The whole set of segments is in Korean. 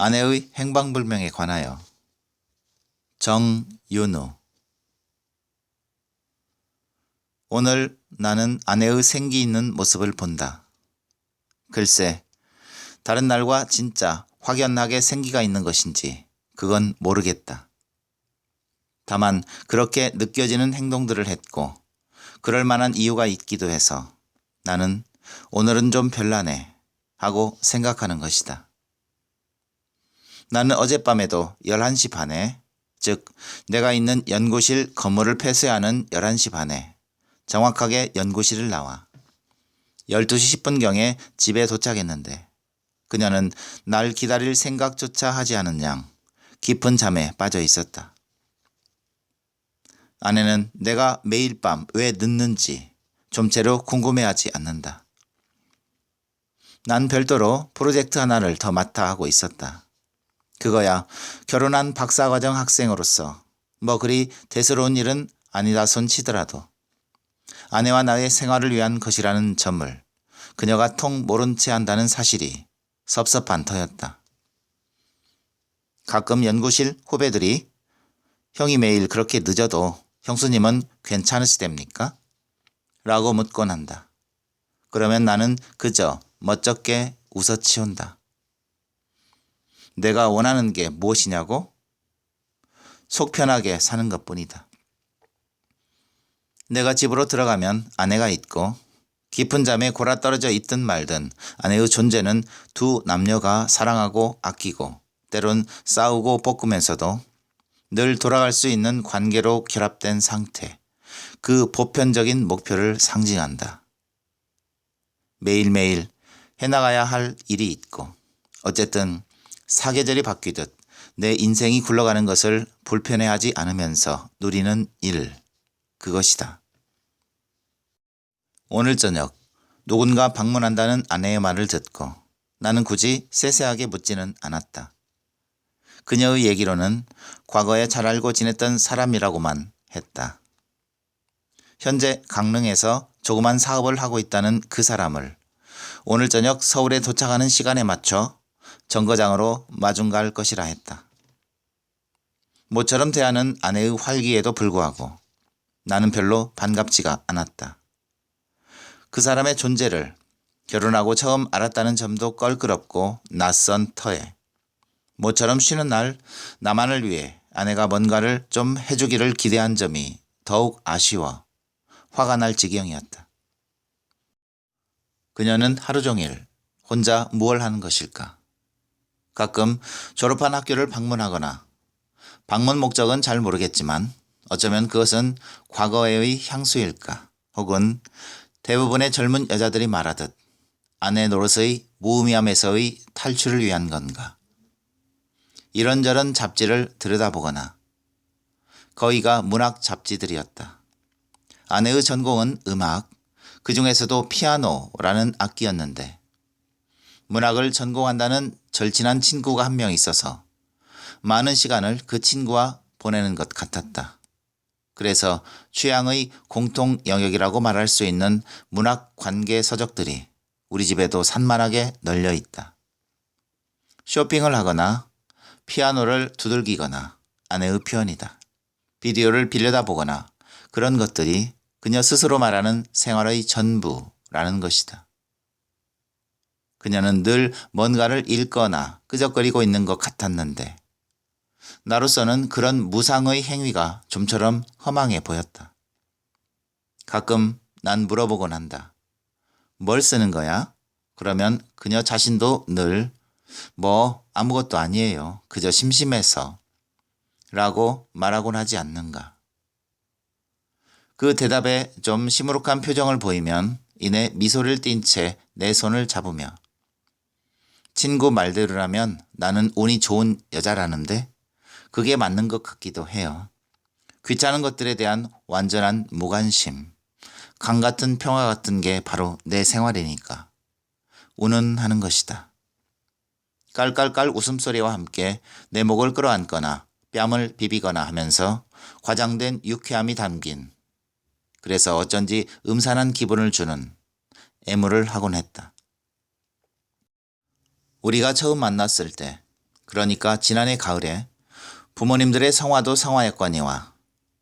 아내의 행방불명에 관하여. 정윤우. 오늘 나는 아내의 생기 있는 모습을 본다. 글쎄, 다른 날과 진짜 확연하게 생기가 있는 것인지 그건 모르겠다. 다만 그렇게 느껴지는 행동들을 했고 그럴 만한 이유가 있기도 해서 나는 오늘은 좀 별나네 하고 생각하는 것이다. 나는 어젯밤에도 11시 반에, 즉 내가 있는 연구실 건물을 폐쇄하는 11시 반에 정확하게 연구실을 나와 12시 10분경에 집에 도착했는데 그녀는 날 기다릴 생각조차 하지 않은 양 깊은 잠에 빠져 있었다. 아내는 내가 매일 밤 왜 늦는지 좀채로 궁금해하지 않는다. 난 별도로 프로젝트 하나를 더 맡아 하고 있었다. 그거야 결혼한 박사과정 학생으로서 뭐 그리 대수로운 일은 아니다 손 치더라도 아내와 나의 생활을 위한 것이라는 점을 그녀가 통 모른 채 한다는 사실이 섭섭한 터였다. 가끔 연구실 후배들이 형이 매일 그렇게 늦어도 형수님은 괜찮으시답니까? 라고 묻곤 한다. 그러면 나는 그저 멋쩍게 웃어치운다. 내가 원하는 게 무엇이냐고? 속 편하게 사는 것뿐이다. 내가 집으로 들어가면 아내가 있고 깊은 잠에 골아떨어져 있든 말든 아내의 존재는 두 남녀가 사랑하고 아끼고 때론 싸우고 볶으면서도 늘 돌아갈 수 있는 관계로 결합된 상태, 그 보편적인 목표를 상징한다. 매일매일 해나가야 할 일이 있고 어쨌든 사계절이 바뀌듯 내 인생이 굴러가는 것을 불편해하지 않으면서 누리는 일, 그것이다. 오늘 저녁 누군가 방문한다는 아내의 말을 듣고 나는 굳이 세세하게 묻지는 않았다. 그녀의 얘기로는 과거에 잘 알고 지냈던 사람이라고만 했다. 현재 강릉에서 조그만 사업을 하고 있다는 그 사람을 오늘 저녁 서울에 도착하는 시간에 맞춰 정거장으로 마중 갈 것이라 했다. 모처럼 대하는 아내의 활기에도 불구하고 나는 별로 반갑지가 않았다. 그 사람의 존재를 결혼하고 처음 알았다는 점도 껄끄럽고 낯선 터에 모처럼 쉬는 날 나만을 위해 아내가 뭔가를 좀 해주기를 기대한 점이 더욱 아쉬워 화가 날 지경이었다. 그녀는 하루 종일 혼자 무얼 하는 것일까? 가끔 졸업한 학교를 방문하거나 방문 목적은 잘 모르겠지만 어쩌면 그것은 과거의 향수일까? 혹은 대부분의 젊은 여자들이 말하듯 아내 노릇의 무의미함에서의 탈출을 위한 건가? 이런저런 잡지를 들여다보거나 거의가 문학 잡지들이었다. 아내의 전공은 음악, 그 중에서도 피아노라는 악기였는데 문학을 전공한다는 절친한 친구가 한 명 있어서 많은 시간을 그 친구와 보내는 것 같았다. 그래서 취향의 공통 영역이라고 말할 수 있는 문학 관계 서적들이 우리 집에도 산만하게 널려 있다. 쇼핑을 하거나 피아노를 두들기거나 아내의 표현이다. 비디오를 빌려다보거나 그런 것들이 그녀 스스로 말하는 생활의 전부라는 것이다. 그녀는 늘 뭔가를 읽거나 끄적거리고 있는 것 같았는데 나로서는 그런 무상의 행위가 좀처럼 허망해 보였다. 가끔 난 물어보곤 한다. 뭘 쓰는 거야? 그러면 그녀 자신도 늘 아무것도 아니에요. 그저 심심해서 라고 말하곤 하지 않는가. 그 대답에 좀 시무룩한 표정을 보이면 이내 미소를 띤 채 내 손을 잡으며 친구 말대로라면 나는 운이 좋은 여자라는데 그게 맞는 것 같기도 해요. 귀찮은 것들에 대한 완전한 무관심, 강 같은 평화 같은 게 바로 내 생활이니까 운운하는 것이다. 깔깔깔 웃음소리와 함께 내 목을 끌어안거나 뺨을 비비거나 하면서 과장된 유쾌함이 담긴 그래서 어쩐지 음산한 기분을 주는 애무를 하곤 했다. 우리가 처음 만났을 때 그러니까 지난해 가을에 부모님들의 성화도 성화였거니와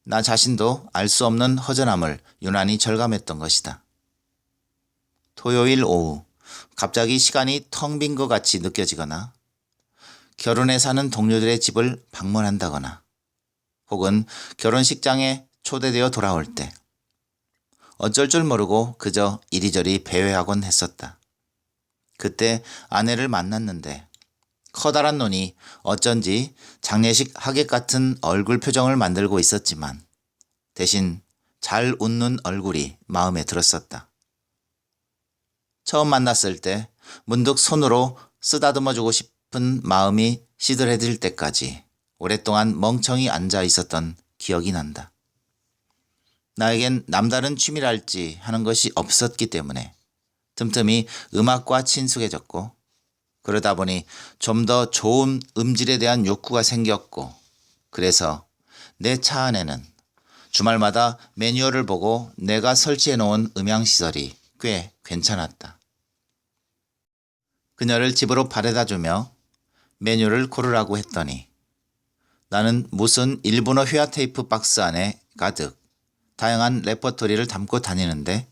나 자신도 알 수 없는 허전함을 유난히 절감했던 것이다. 토요일 오후 갑자기 시간이 텅 빈 것 같이 느껴지거나 결혼해 사는 동료들의 집을 방문한다거나 혹은 결혼식장에 초대되어 돌아올 때 어쩔 줄 모르고 그저 이리저리 배회하곤 했었다. 그때 아내를 만났는데 커다란 눈이 어쩐지 장례식 하객 같은 얼굴 표정을 만들고 있었지만 대신 잘 웃는 얼굴이 마음에 들었었다. 처음 만났을 때 문득 손으로 쓰다듬어주고 싶은 마음이 시들해질 때까지 오랫동안 멍청이 앉아 있었던 기억이 난다. 나에겐 남다른 취미랄지 하는 것이 없었기 때문에 틈틈이 음악과 친숙해졌고 그러다 보니 좀 더 좋은 음질에 대한 욕구가 생겼고 그래서 내 차 안에는 주말마다 매뉴얼을 보고 내가 설치해 놓은 음향시설이 꽤 괜찮았다. 그녀를 집으로 바래다 주며 메뉴를 고르라고 했더니 나는 무슨 일본어 회화 테이프 박스 안에 가득 다양한 레퍼토리를 담고 다니는데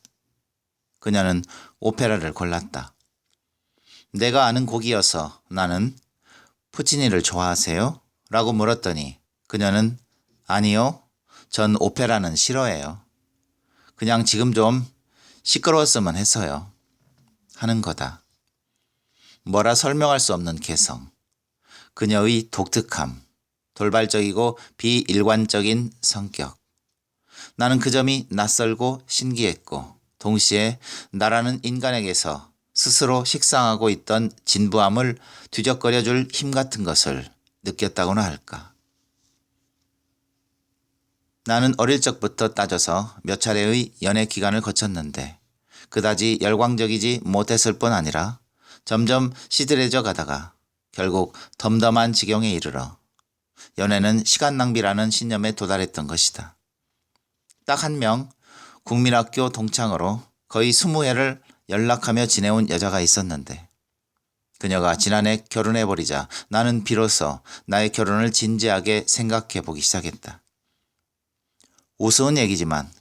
그녀는 오페라를 골랐다. 내가 아는 곡이어서 나는 푸치니를 좋아하세요? 라고 물었더니 그녀는 아니요, 전 오페라는 싫어해요. 그냥 지금 좀 시끄러웠으면 해서요. 하는 거다. 뭐라 설명할 수 없는 개성, 그녀의 독특함, 돌발적이고 비일관적인 성격. 나는 그 점이 낯설고 신기했고 동시에 나라는 인간에게서 스스로 식상하고 있던 진부함을 뒤적거려줄 힘 같은 것을 느꼈다고나 할까. 나는 어릴 적부터 따져서 몇 차례의 연애 기간을 거쳤는데 그다지 열광적이지 못했을 뿐 아니라 점점 시들해져 가다가 결국 덤덤한 지경에 이르러 연애는 시간 낭비라는 신념에 도달했던 것이다. 딱 한 명 국민학교 동창으로 거의 20회를 연락하며 지내온 여자가 있었는데 그녀가 지난해 결혼해버리자 나는 비로소 나의 결혼을 진지하게 생각해 보기 시작했다. 우스운 얘기지만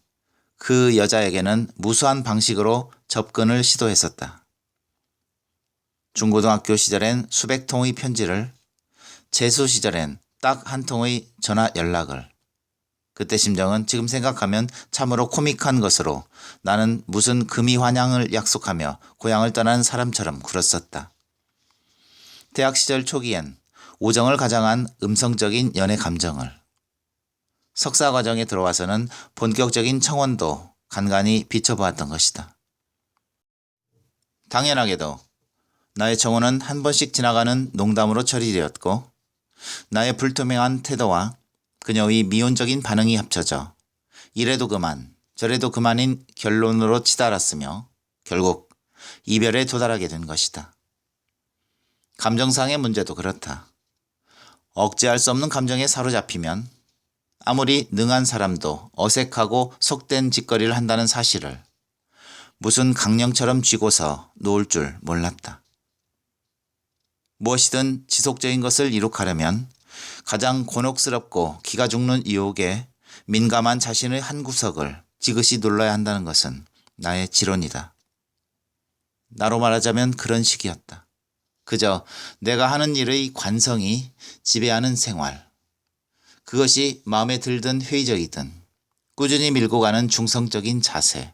그 여자에게는 무수한 방식으로 접근을 시도했었다. 중고등학교 시절엔 수백 통의 편지를, 재수 시절엔 딱 한 통의 전화 연락을. 그때 심정은 지금 생각하면 참으로 코믹한 것으로 나는 무슨 금이 환향을 약속하며 고향을 떠난 사람처럼 굴었었다. 대학 시절 초기엔 우정을 가장한 음성적인 연애 감정을, 석사 과정에 들어와서는 본격적인 청혼도 간간히 비춰보았던 것이다. 당연하게도 나의 청혼은 한 번씩 지나가는 농담으로 처리되었고 나의 불투명한 태도와 그녀의 미온적인 반응이 합쳐져 이래도 그만 저래도 그만인 결론으로 치달았으며 결국 이별에 도달하게 된 것이다. 감정상의 문제도 그렇다. 억제할 수 없는 감정에 사로잡히면 아무리 능한 사람도 어색하고 속된 짓거리를 한다는 사실을 무슨 강령처럼 쥐고서 놓을 줄 몰랐다. 무엇이든 지속적인 것을 이룩하려면 가장 곤혹스럽고 기가 죽는 유혹에 민감한 자신의 한 구석을 지그시 눌러야 한다는 것은 나의 지론이다. 나로 말하자면 그런 식이었다. 그저 내가 하는 일의 관성이 지배하는 생활. 그것이 마음에 들든 회의적이든 꾸준히 밀고 가는 중성적인 자세.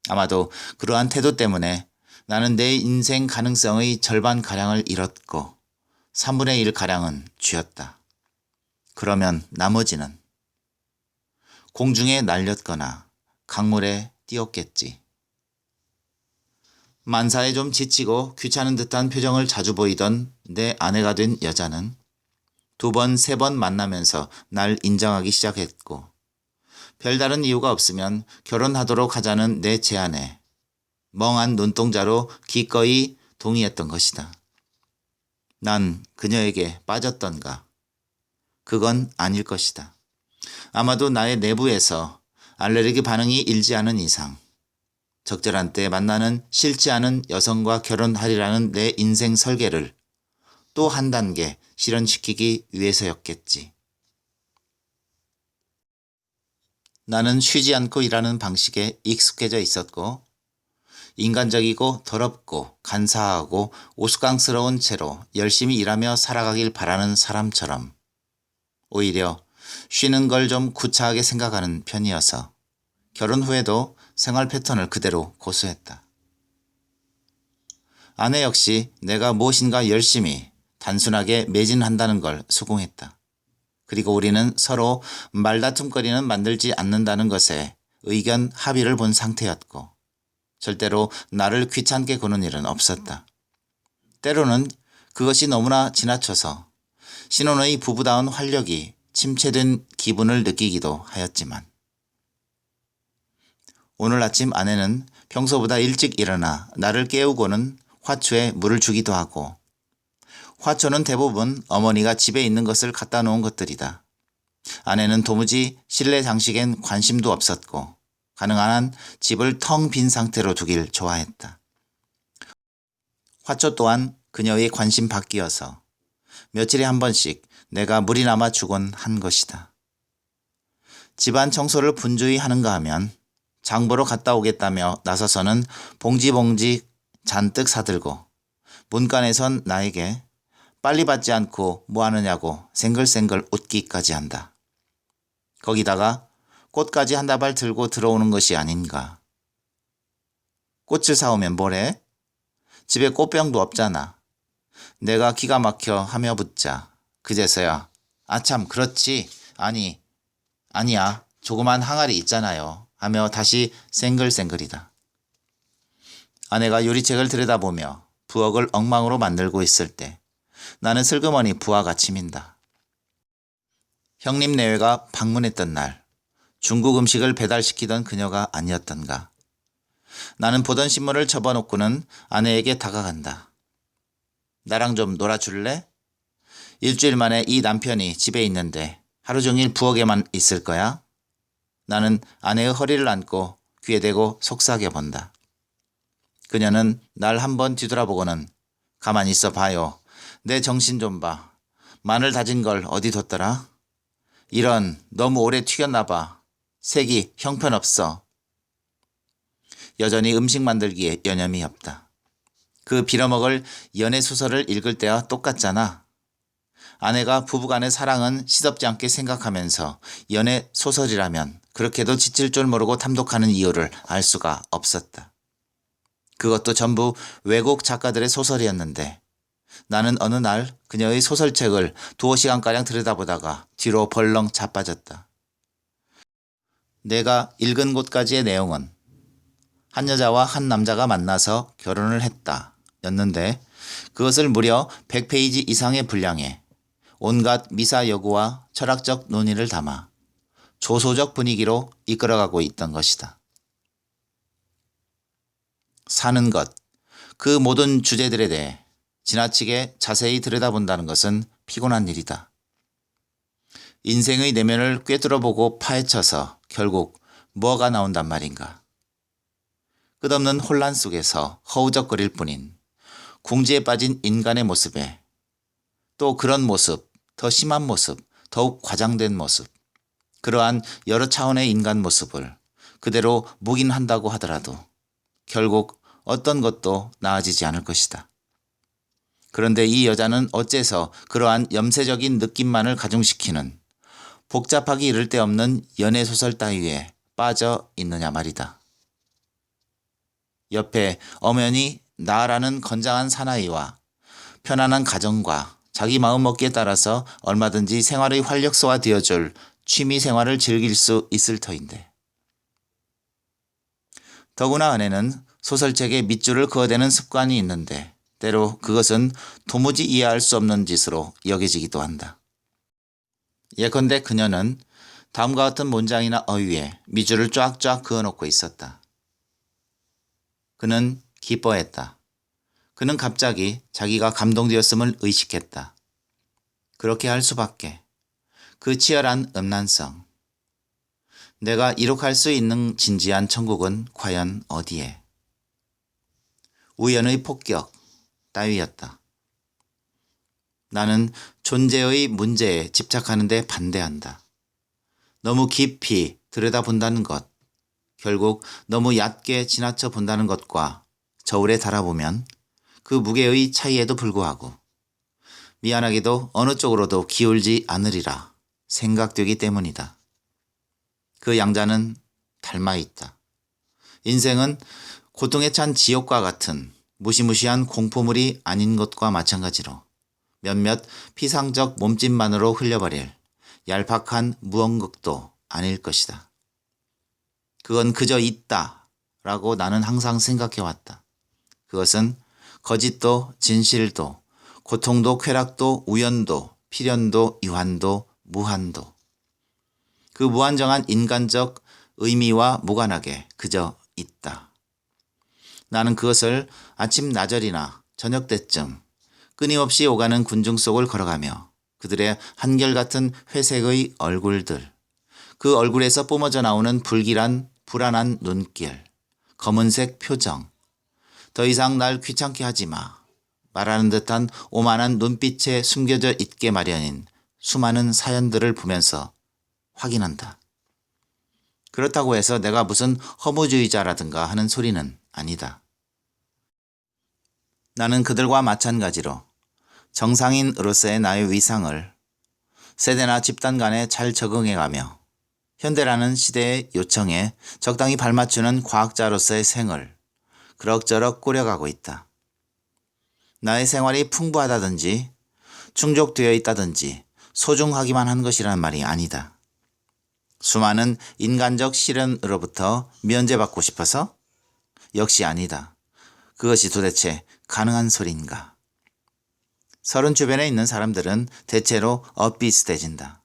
아마도 그러한 태도 때문에 나는 내 인생 가능성의 절반가량을 잃었고 3분의 1가량은 쥐었다. 그러면 나머지는 공중에 날렸거나 강물에 띄었겠지. 만사에 좀 지치고 귀찮은 듯한 표정을 자주 보이던 내 아내가 된 여자는 2번, 3번 만나면서 날 인정하기 시작했고 별다른 이유가 없으면 결혼하도록 하자는 내 제안에 멍한 눈동자로 기꺼이 동의했던 것이다. 난 그녀에게 빠졌던가? 그건 아닐 것이다. 아마도 나의 내부에서 알레르기 반응이 일지 않은 이상 적절한 때에 만나는 싫지 않은 여성과 결혼하리라는 내 인생 설계를 또 한 단계 실현시키기 위해서였겠지. 나는 쉬지 않고 일하는 방식에 익숙해져 있었고 인간적이고 더럽고 간사하고 우스꽝스러운 채로 열심히 일하며 살아가길 바라는 사람처럼 오히려 쉬는 걸 좀 구차하게 생각하는 편이어서 결혼 후에도 생활 패턴을 그대로 고수했다. 아내 역시 내가 무엇인가 열심히 단순하게 매진한다는 걸 수긍했다. 그리고 우리는 서로 말다툼거리는 만들지 않는다는 것에 의견 합의를 본 상태였고 절대로 나를 귀찮게 구는 일은 없었다. 때로는 그것이 너무나 지나쳐서 신혼의 부부다운 활력이 침체된 기분을 느끼기도 하였지만 오늘 아침 아내는 평소보다 일찍 일어나 나를 깨우고는 화초에 물을 주기도 하고 화초는 대부분 어머니가 집에 있는 것을 갖다 놓은 것들이다. 아내는 도무지 실내 장식엔 관심도 없었고 가능한 한 집을 텅 빈 상태로 두길 좋아했다. 화초 또한 그녀의 관심 밖이어서 며칠에 한 번씩 내가 물이나마 주곤 한 것이다. 집안 청소를 분주히 하는가 하면 장 보러 갔다 오겠다며 나서서는 봉지 잔뜩 사들고 문간에선 나에게 빨리 받지 않고 뭐 하느냐고 생글생글 웃기까지 한다. 거기다가 꽃까지 한 다발 들고 들어오는 것이 아닌가. 꽃을 사오면 뭐래? 집에 꽃병도 없잖아. 내가 기가 막혀 하며 붙자. 그제서야 아참 그렇지. 아니야. 조그만 항아리 있잖아요. 하며 다시 생글생글이다. 아내가 요리책을 들여다보며 부엌을 엉망으로 만들고 있을 때 나는 슬그머니 부하가 치민다. 형님 내외가 방문했던 날 중국 음식을 배달시키던 그녀가 아니었던가. 나는 보던 신문을 접어놓고는 아내에게 다가간다. 나랑 좀 놀아줄래? 일주일 만에 이 남편이 집에 있는데 하루 종일 부엌에만 있을 거야? 나는 아내의 허리를 안고 귀에 대고 속삭여 본다. 그녀는 날 한번 뒤돌아보고는 가만히 있어 봐요. 내 정신 좀 봐. 마늘 다진 걸 어디 뒀더라? 이런 너무 오래 튀겼나 봐. 색이 형편없어. 여전히 음식 만들기에 여념이 없다. 그 빌어먹을 연애소설을 읽을 때와 똑같잖아. 아내가 부부간의 사랑은 시덥지 않게 생각하면서 연애소설이라면 그렇게도 지칠 줄 모르고 탐독하는 이유를 알 수가 없었다. 그것도 전부 외국 작가들의 소설이었는데 나는 어느 날 그녀의 소설책을 2~5시간가량 들여다보다가 뒤로 벌렁 자빠졌다. 내가 읽은 곳까지의 내용은 한 여자와 한 남자가 만나서 결혼을 했다 였는데 그것을 무려 100페이지 이상의 분량에 온갖 미사여구와 철학적 논의를 담아 조소적 분위기로 이끌어가고 있던 것이다. 사는 것, 그 모든 주제들에 대해 지나치게 자세히 들여다본다는 것은 피곤한 일이다. 인생의 내면을 꿰뚫어보고 파헤쳐서 결국 뭐가 나온단 말인가. 끝없는 혼란 속에서 허우적거릴 뿐인 궁지에 빠진 인간의 모습에 또 그런 모습, 더 심한 모습, 더욱 과장된 모습, 그러한 여러 차원의 인간 모습을 그대로 묵인한다고 하더라도 결국 어떤 것도 나아지지 않을 것이다. 그런데 이 여자는 어째서 그러한 염세적인 느낌만을 가중시키는 복잡하기 이를 데 없는 연애소설 따위에 빠져 있느냐 말이다. 옆에 엄연히 나라는 건장한 사나이와 편안한 가정과 자기 마음먹기에 따라서 얼마든지 생활의 활력소가 되어줄 취미 생활을 즐길 수 있을 터인데. 더구나 아내는 소설책에 밑줄을 그어대는 습관이 있는데 때로 그것은 도무지 이해할 수 없는 짓으로 여겨지기도 한다. 예컨대 그녀는 다음과 같은 문장이나 어휘에 밑줄을 쫙쫙 그어놓고 있었다. 그는 기뻐했다. 그는 갑자기 자기가 감동되었음을 의식했다. 그렇게 할 수밖에. 그 치열한 음란성. 내가 이룩할 수 있는 진지한 천국은 과연 어디에. 우연의 폭격 따위였다. 나는 존재의 문제에 집착하는 데 반대한다. 너무 깊이 들여다본다는 것, 결국 너무 얕게 지나쳐 본다는 것과 저울에 달아보면 그 무게의 차이에도 불구하고 미안하게도 어느 쪽으로도 기울지 않으리라 생각되기 때문이다. 그 양자는 닮아 있다. 인생은 고통에 찬 지옥과 같은 무시무시한 공포물이 아닌 것과 마찬가지로 몇몇 피상적 몸짓만으로 흘려버릴 얄팍한 무언극도 아닐 것이다. 그건 그저 있다 라고 나는 항상 생각해왔다. 그것은 거짓도 진실도 고통도 쾌락도 우연도 필연도 유한도 무한도 그 무한정한 인간적 의미와 무관하게 그저 있다. 나는 그것을 아침 나절이나 저녁 때쯤 끊임없이 오가는 군중 속을 걸어가며 그들의 한결같은 회색의 얼굴들, 그 얼굴에서 뿜어져 나오는 불길한 불안한 눈길, 검은색 표정, 더 이상 날 귀찮게 하지 마 말하는 듯한 오만한 눈빛에 숨겨져 있게 마련인 수많은 사연들을 보면서 확인한다. 그렇다고 해서 내가 무슨 허무주의자라든가 하는 소리는 아니다. 나는 그들과 마찬가지로 정상인으로서의 나의 위상을 세대나 집단 간에 잘 적응해가며 현대라는 시대의 요청에 적당히 발맞추는 과학자로서의 생을 그럭저럭 꾸려가고 있다. 나의 생활이 풍부하다든지 충족되어 있다든지 소중하기만 한 것이란 말이 아니다. 수많은 인간적 시련으로부터 면제받고 싶어서? 역시 아니다. 그것이 도대체 가능한 소리인가? 서른 주변에 있는 사람들은 대체로 엇비슷해진다.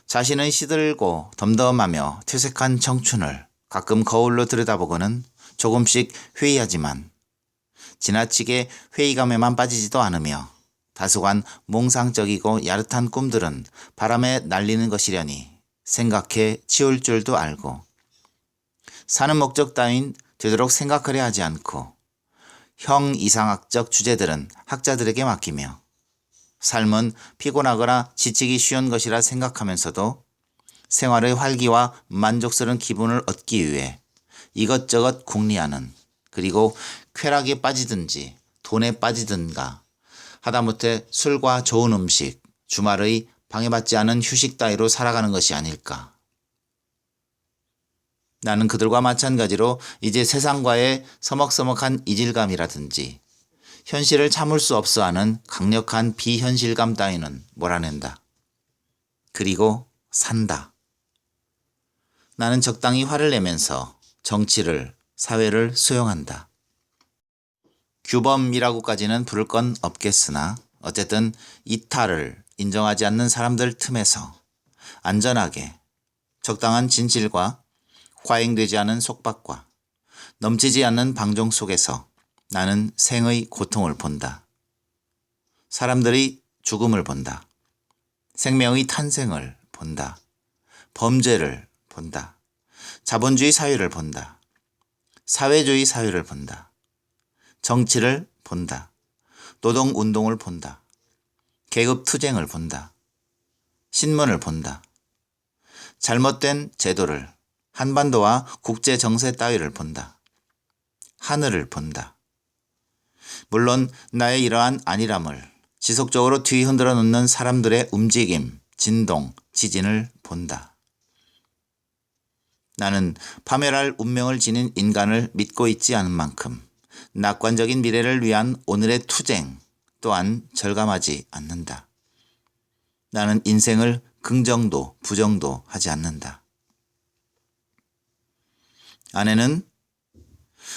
자신의 시들고 덤덤하며 퇴색한 청춘을 가끔 거울로 들여다보고는 조금씩 회의하지만 지나치게 회의감에만 빠지지도 않으며 다소간 몽상적이고 야릇한 꿈들은 바람에 날리는 것이려니 생각해 치울 줄도 알고 사는 목적 따윈 되도록 생각하려 하지 않고 형이상학적 주제들은 학자들에게 맡기며 삶은 피곤하거나 지치기 쉬운 것이라 생각하면서도 생활의 활기와 만족스러운 기분을 얻기 위해 이것저것 궁리하는 그리고 쾌락에 빠지든지 돈에 빠지든가 하다못해 술과 좋은 음식, 주말의 방해받지 않은 휴식 따위로 살아가는 것이 아닐까. 나는 그들과 마찬가지로 이제 세상과의 서먹서먹한 이질감이라든지 현실을 참을 수 없어 하는 강력한 비현실감 따위는 몰아낸다. 그리고 산다. 나는 적당히 화를 내면서 정치를, 사회를 수용한다. 규범이라고까지는 부를 건 없겠으나 어쨌든 이탈을 인정하지 않는 사람들 틈에서 안전하게 적당한 진실과 과잉되지 않은 속박과 넘치지 않는 방종 속에서 나는 생의 고통을 본다. 사람들의 죽음을 본다. 생명의 탄생을 본다. 범죄를 본다. 자본주의 사회를 본다. 사회주의 사회를 본다. 정치를 본다. 노동운동을 본다. 계급투쟁을 본다. 신문을 본다. 잘못된 제도를 한반도와 국제정세 따위를 본다. 하늘을 본다. 물론 나의 이러한 안일함을 지속적으로 뒤흔들어 놓는 사람들의 움직임, 진동, 지진을 본다. 나는 파멸할 운명을 지닌 인간을 믿고 있지 않은 만큼 낙관적인 미래를 위한 오늘의 투쟁 또한 절감하지 않는다. 나는 인생을 긍정도 부정도 하지 않는다.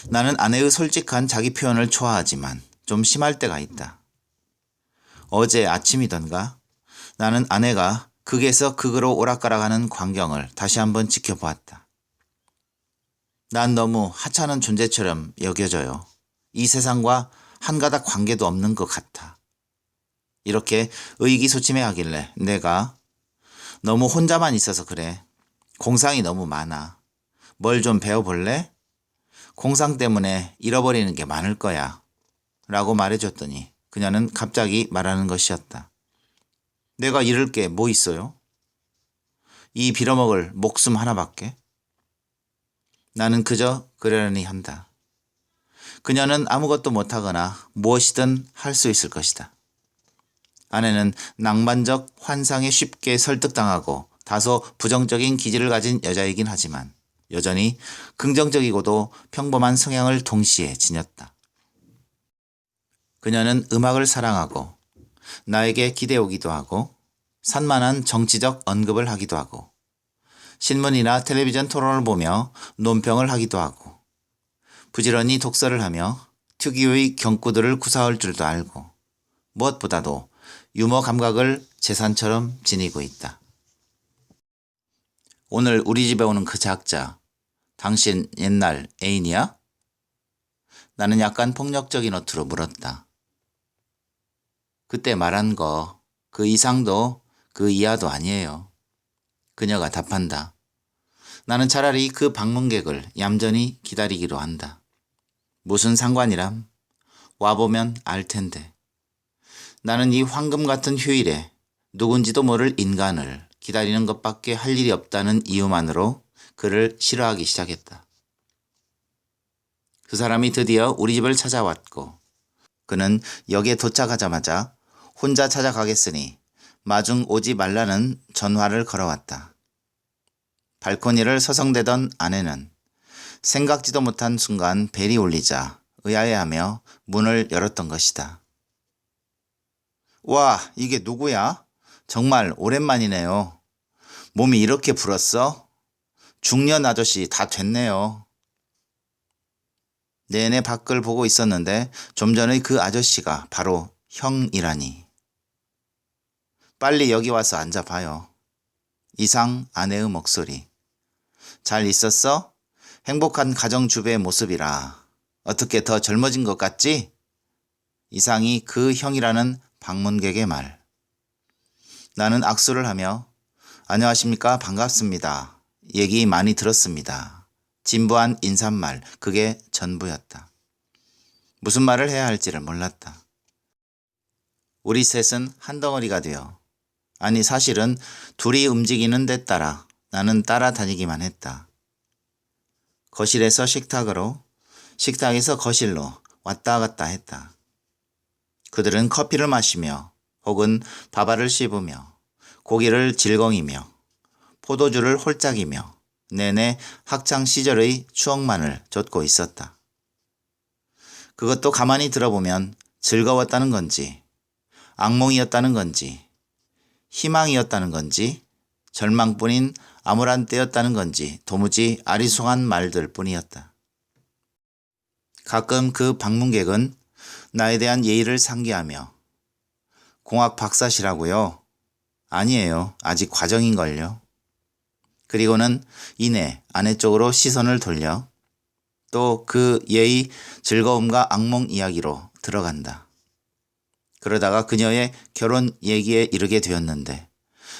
나는 아내의 솔직한 자기 표현을 좋아하지만 좀 심할 때가 있다. 어제 아침이던가 나는 아내가 극에서 극으로 오락가락하는 광경을 다시 한번 지켜보았다. 난 너무 하찮은 존재처럼 여겨져요. 이 세상과 한 가닥 관계도 없는 것 같아. 이렇게 의기소침해하길래 내가 너무 혼자만 있어서 그래. 공상이 너무 많아. 뭘 좀 배워볼래? 공상 때문에 잃어버리는 게 많을 거야. 라고 말해줬더니 그녀는 갑자기 말하는 것이었다. 내가 잃을 게 뭐 있어요? 이 빌어먹을 목숨 하나밖에? 나는 그저 그러려니 한다. 그녀는 아무것도 못하거나 무엇이든 할 수 있을 것이다. 아내는 낭만적 환상에 쉽게 설득당하고 다소 부정적인 기질을 가진 여자이긴 하지만 여전히 긍정적이고도 평범한 성향을 동시에 지녔다. 그녀는 음악을 사랑하고 나에게 기대오기도 하고 산만한 정치적 언급을 하기도 하고 신문이나 텔레비전 토론을 보며 논평을 하기도 하고 부지런히 독서를 하며 특유의 경구들을 구사할 줄도 알고 무엇보다도 유머 감각을 재산처럼 지니고 있다. 오늘 우리 집에 오는 그 작자, 당신 옛날 애인이야? 나는 약간 폭력적인 어투로 물었다. 그때 말한 거 그 이상도 그 이하도 아니에요. 그녀가 답한다. 나는 차라리 그 방문객을 얌전히 기다리기로 한다. 무슨 상관이람? 와보면 알 텐데. 나는 이 황금 같은 휴일에 누군지도 모를 인간을 기다리는 것밖에 할 일이 없다는 이유만으로 그를 싫어하기 시작했다. 그 사람이 드디어 우리 집을 찾아왔고 그는 역에 도착하자마자 혼자 찾아가겠으니 마중 오지 말라는 전화를 걸어왔다. 발코니를 서성대던 아내는 생각지도 못한 순간 벨이 울리자 의아해하며 문을 열었던 것이다. 와, 이게 누구야? 정말 오랜만이네요. 몸이 이렇게 불었어? 중년 아저씨 다 됐네요. 내내 밖을 보고 있었는데 좀 전의 그 아저씨가 바로 형이라니. 빨리 여기 와서 앉아봐요. 이상 아내의 목소리. 잘 있었어? 행복한 가정주부의 모습이라. 어떻게 더 젊어진 것 같지? 이상이 그 형이라는 방문객의 말. 나는 악수를 하며 안녕하십니까 반갑습니다. 얘기 많이 들었습니다. 진부한 인사말, 그게 전부였다. 무슨 말을 해야 할지를 몰랐다. 우리 셋은 한 덩어리가 되어 아니 사실은 둘이 움직이는 데 따라 나는 따라다니기만 했다. 거실에서 식탁으로, 식탁에서 거실로 왔다 갔다 했다. 그들은 커피를 마시며 혹은 밥알을 씹으며 고기를 질겅이며 포도주를 홀짝이며 내내 학창 시절의 추억만을 좇고 있었다. 그것도 가만히 들어보면 즐거웠다는 건지 악몽이었다는 건지 희망이었다는 건지 절망뿐인 암울한 때였다는 건지 도무지 아리송한 말들 뿐이었다. 가끔 그 방문객은 나에 대한 예의를 상기하며 공학 박사시라고요? 아니에요. 아직 과정인걸요. 그리고는 이내 아내 쪽으로 시선을 돌려 또 그 예의 즐거움과 악몽 이야기로 들어간다. 그러다가 그녀의 결혼 얘기에 이르게 되었는데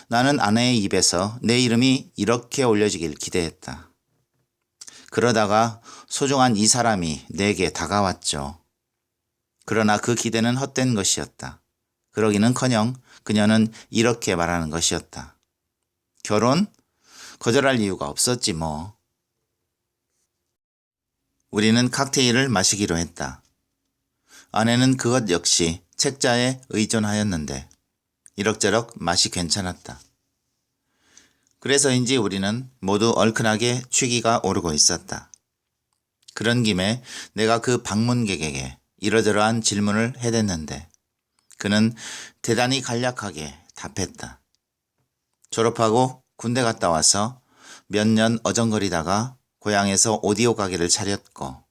나는 아내의 입에서 내 이름이 이렇게 올려지길 기대했다. 그러다가 소중한 이 사람이 내게 다가왔죠. 그러나 그 기대는 헛된 것이었다. 그러기는커녕 그녀는 이렇게 말하는 것이었다. 결혼? 거절할 이유가 없었지 뭐. 우리는 칵테일을 마시기로 했다. 아내는 그것 역시 책자에 의존하였는데 이럭저럭 맛이 괜찮았다. 그래서인지 우리는 모두 얼큰하게 취기가 오르고 있었다. 그런 김에 내가 그 방문객에게 이러저러한 질문을 해댔는데 그는 대단히 간략하게 답했다. 졸업하고 군대 갔다 와서 몇 년 어정거리다가 고향에서 오디오 가게를 차렸고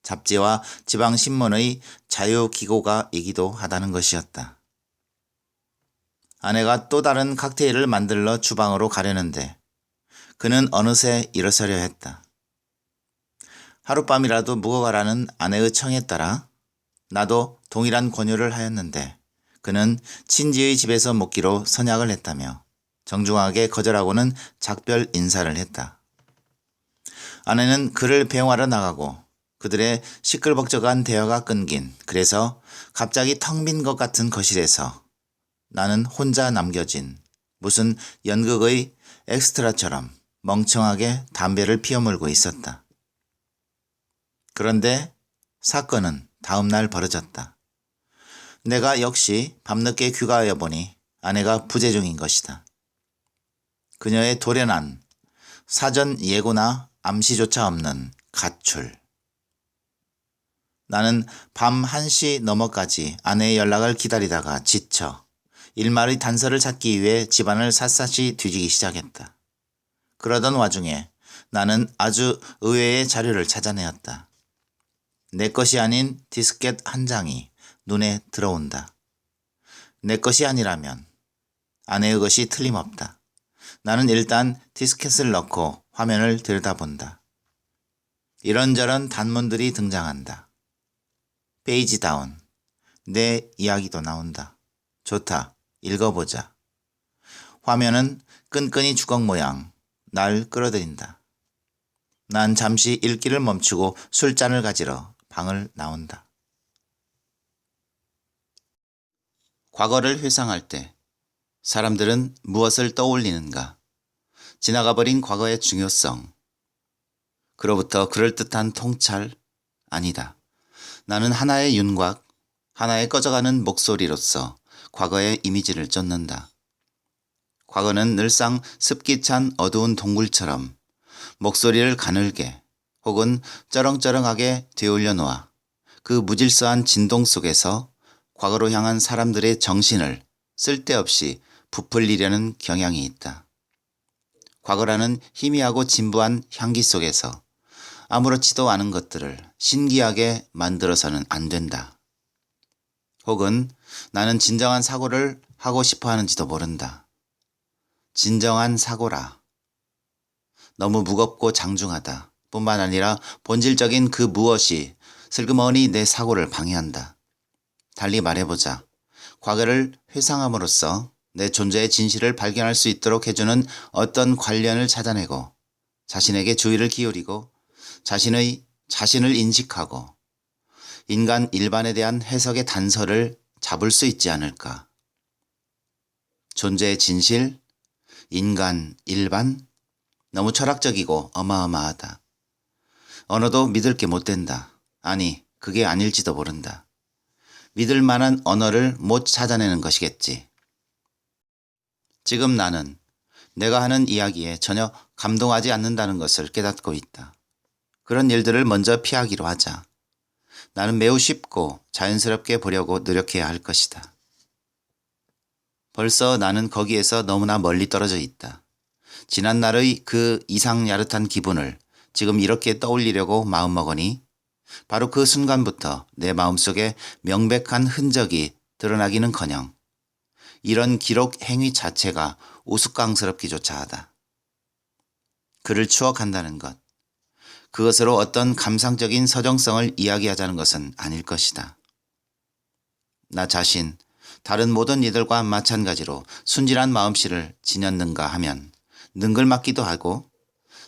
잡지와 지방신문의 자유기고가이기도 하다는 것이었다. 아내가 또 다른 칵테일을 만들러 주방으로 가려는데 그는 어느새 일어서려 했다. 하룻밤이라도 묵어가라는 아내의 청에 따라 나도 동일한 권유를 하였는데 그는 친지의 집에서 묵기로 선약을 했다며 정중하게 거절하고는 작별 인사를 했다. 아내는 그를 배웅하러 나가고 그들의 시끌벅적한 대화가 끊긴, 그래서 갑자기 텅 빈 것 같은 거실에서 나는 혼자 남겨진 무슨 연극의 엑스트라처럼 멍청하게 담배를 피워물고 있었다. 그런데 사건은 다음 날 벌어졌다. 내가 역시 밤늦게 귀가하여 보니 아내가 부재 중인 것이다. 그녀의 돌연한 사전 예고나 암시조차 없는 가출. 나는 밤 1시 넘어까지 아내의 연락을 기다리다가 지쳐 일말의 단서를 찾기 위해 집안을 샅샅이 뒤지기 시작했다. 그러던 와중에 나는 아주 의외의 자료를 찾아내었다. 내 것이 아닌 디스켓 한 장이 눈에 들어온다. 내 것이 아니라면 아내의 것이 틀림없다. 나는 일단 디스켓을 넣고 화면을 들여다본다. 이런저런 단문들이 등장한다. 페이지 다운. 내 이야기도 나온다. 좋다. 읽어보자. 화면은 끈끈이 주걱 모양. 날 끌어들인다. 난 잠시 읽기를 멈추고 술잔을 가지러 방을 나온다. 과거를 회상할 때 사람들은 무엇을 떠올리는가? 지나가버린 과거의 중요성. 그로부터 그럴듯한 통찰? 아니다. 나는 하나의 윤곽, 하나의 꺼져가는 목소리로서 과거의 이미지를 쫓는다. 과거는 늘상 습기 찬 어두운 동굴처럼 목소리를 가늘게 혹은 쩌렁쩌렁하게 되올려 놓아 그 무질서한 진동 속에서 과거로 향한 사람들의 정신을 쓸데없이 부풀리려는 경향이 있다. 과거라는 희미하고 진부한 향기 속에서 아무렇지도 않은 것들을 신기하게 만들어서는 안 된다. 혹은 나는 진정한 사고를 하고 싶어 하는지도 모른다. 진정한 사고라. 너무 무겁고 장중하다. 뿐만 아니라 본질적인 그 무엇이 슬그머니 내 사고를 방해한다. 달리 말해보자. 과거를 회상함으로써 내 존재의 진실을 발견할 수 있도록 해주는 어떤 관련을 찾아내고 자신에게 주의를 기울이고 자신을 인식하고 인간 일반에 대한 해석의 단서를 잡을 수 있지 않을까. 존재의 진실, 인간 일반, 너무 철학적이고 어마어마하다. 언어도 믿을 게 못 된다. 아니, 그게 아닐지도 모른다. 믿을 만한 언어를 못 찾아내는 것이겠지. 지금 나는 내가 하는 이야기에 전혀 감동하지 않는다는 것을 깨닫고 있다. 그런 일들을 먼저 피하기로 하자. 나는 매우 쉽고 자연스럽게 보려고 노력해야 할 것이다. 벌써 나는 거기에서 너무나 멀리 떨어져 있다. 지난날의 그 이상야릇한 기분을 지금 이렇게 떠올리려고 마음먹으니 바로 그 순간부터 내 마음속에 명백한 흔적이 드러나기는커녕 이런 기록 행위 자체가 우스꽝스럽기조차 하다. 그를 추억한다는 것, 그것으로 어떤 감상적인 서정성을 이야기하자는 것은 아닐 것이다. 나 자신, 다른 모든 이들과 마찬가지로 순진한 마음씨를 지녔는가 하면 능글맞기도 하고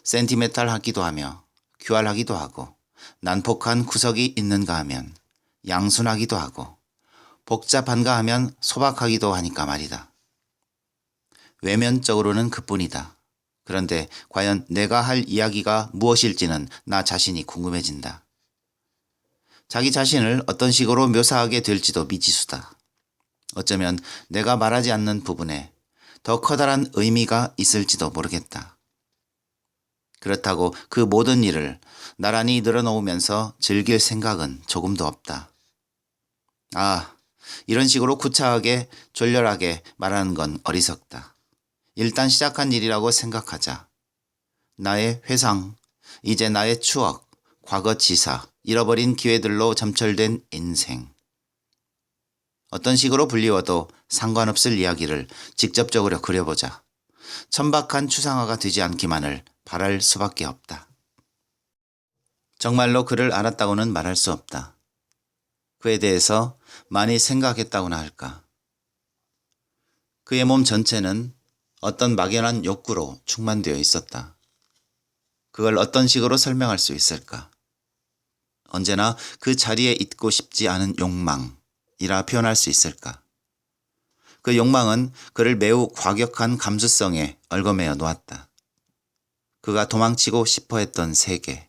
센티멘탈하기도 하며 큐알하기도 하고 난폭한 구석이 있는가 하면 양순하기도 하고 복잡한가 하면 소박하기도 하니까 말이다. 외면적으로는 그뿐이다. 그런데 과연 내가 할 이야기가 무엇일지는 나 자신이 궁금해진다. 자기 자신을 어떤 식으로 묘사하게 될지도 미지수다. 어쩌면 내가 말하지 않는 부분에 더 커다란 의미가 있을지도 모르겠다. 그렇다고 그 모든 일을 나란히 늘어놓으면서 즐길 생각은 조금도 없다. 아, 이런 식으로 구차하게 졸렬하게 말하는 건 어리석다. 일단 시작한 일이라고 생각하자. 나의 회상, 이제 나의 추억, 과거 지사, 잃어버린 기회들로 점철된 인생. 어떤 식으로 불리워도 상관없을 이야기를 직접적으로 그려보자. 천박한 추상화가 되지 않기만을 바랄 수밖에 없다. 정말로 그를 알았다고는 말할 수 없다. 그에 대해서 많이 생각했다고나 할까. 그의 몸 전체는 어떤 막연한 욕구로 충만되어 있었다. 그걸 어떤 식으로 설명할 수 있을까? 언제나 그 자리에 있고 싶지 않은 욕망이라 표현할 수 있을까? 그 욕망은 그를 매우 과격한 감수성에 얽어매어 놓았다. 그가 도망치고 싶어 했던 세계.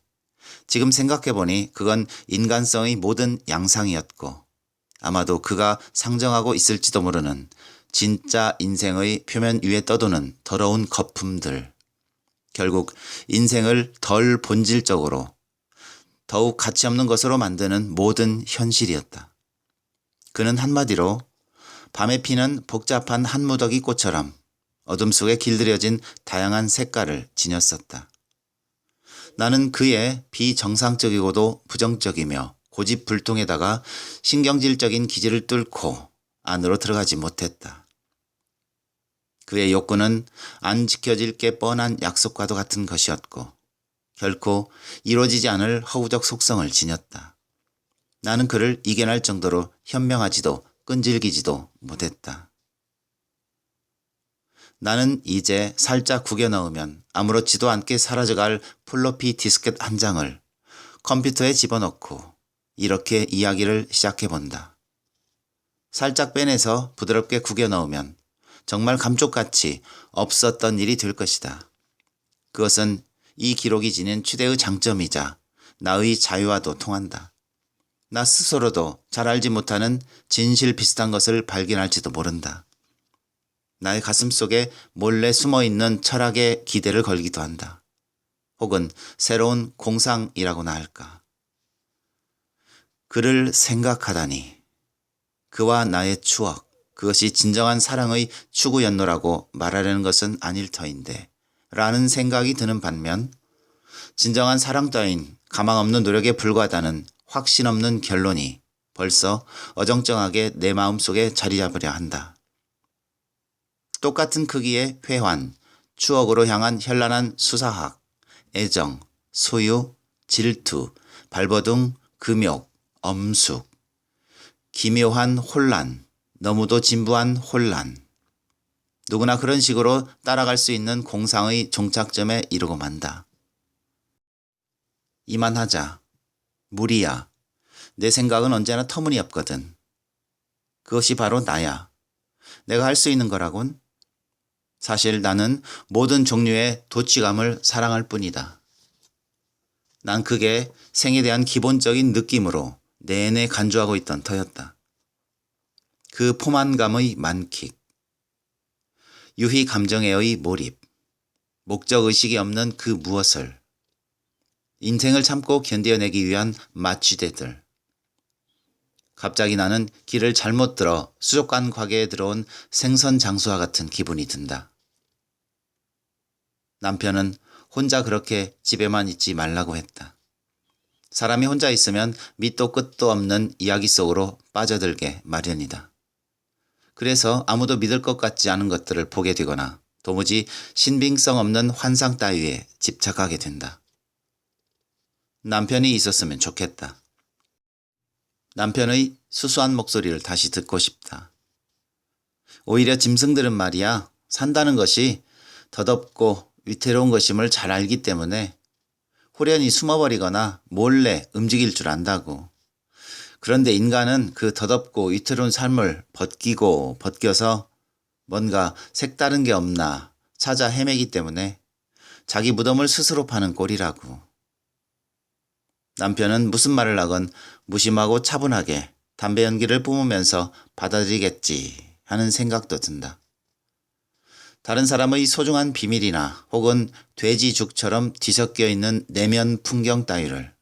지금 생각해보니 그건 인간성의 모든 양상이었고 아마도 그가 상정하고 있을지도 모르는 진짜 인생의 표면 위에 떠도는 더러운 거품들. 결국 인생을 덜 본질적으로 더욱 가치없는 것으로 만드는 모든 현실이었다. 그는 한마디로 밤에 피는 복잡한 한무더기 꽃처럼 어둠 속에 길들여진 다양한 색깔을 지녔었다. 나는 그의 비정상적이고도 부정적이며 고집불통에다가 신경질적인 기질을 뚫고 안으로 들어가지 못했다. 그의 욕구는 안 지켜질 게 뻔한 약속과도 같은 것이었고 결코 이루어지지 않을 허우적 속성을 지녔다. 나는 그를 이겨낼 정도로 현명하지도 끈질기지도 못했다. 나는 이제 살짝 구겨 넣으면 아무렇지도 않게 사라져갈 플로피 디스켓 한 장을 컴퓨터에 집어넣고 이렇게 이야기를 시작해본다. 살짝 빼내서 부드럽게 구겨 넣으면 정말 감쪽같이 없었던 일이 될 것이다. 그것은 이 기록이 지닌 최대의 장점이자 나의 자유와도 통한다. 나 스스로도 잘 알지 못하는 진실 비슷한 것을 발견할지도 모른다. 나의 가슴 속에 몰래 숨어있는 철학의 기대를 걸기도 한다. 혹은 새로운 공상이라고나 할까. 그를 생각하다니. 그와 나의 추억, 그것이 진정한 사랑의 추구연노라고 말하려는 것은 아닐 터인데 라는 생각이 드는 반면 진정한 사랑 따윈 가망 없는 노력에 불과하다는 확신 없는 결론이 벌써 어정쩡하게 내 마음속에 자리 잡으려 한다. 똑같은 크기의 회환, 추억으로 향한 현란한 수사학, 애정, 소유, 질투, 발버둥, 금욕, 엄숙, 기묘한 혼란, 너무도 진부한 혼란. 누구나 그런 식으로 따라갈 수 있는 공상의 종착점에 이르고 만다. 이만하자. 무리야. 내 생각은 언제나 터무니없거든. 그것이 바로 나야. 내가 할 수 있는 거라곤. 사실 나는 모든 종류의 도취감을 사랑할 뿐이다. 난 그게 생에 대한 기본적인 느낌으로 내내 간주하고 있던 터였다. 그 포만감의 만킥, 유희 감정에의 몰입, 목적의식이 없는 그 무엇을, 인생을 참고 견뎌내기 위한 마취대들. 갑자기 나는 길을 잘못 들어 수족관 가게에 들어온 생선 장수와 같은 기분이 든다. 남편은 혼자 그렇게 집에만 있지 말라고 했다. 사람이 혼자 있으면 밑도 끝도 없는 이야기 속으로 빠져들게 마련이다. 그래서 아무도 믿을 것 같지 않은 것들을 보게 되거나 도무지 신빙성 없는 환상 따위에 집착하게 된다. 남편이 있었으면 좋겠다. 남편의 수수한 목소리를 다시 듣고 싶다. 오히려 짐승들은 말이야, 산다는 것이 더덥고 위태로운 것임을 잘 알기 때문에 호련히 숨어버리거나 몰래 움직일 줄 안다고. 그런데 인간은 그 더덥고 위태로운 삶을 벗기고 벗겨서 뭔가 색다른 게 없나 찾아 헤매기 때문에 자기 무덤을 스스로 파는 꼴이라고. 남편은 무슨 말을 하건 무심하고 차분하게 담배 연기를 뿜으면서 받아들이겠지 하는 생각도 든다. 다른 사람의 소중한 비밀이나 혹은 돼지죽처럼 뒤섞여 있는 내면 풍경 따위를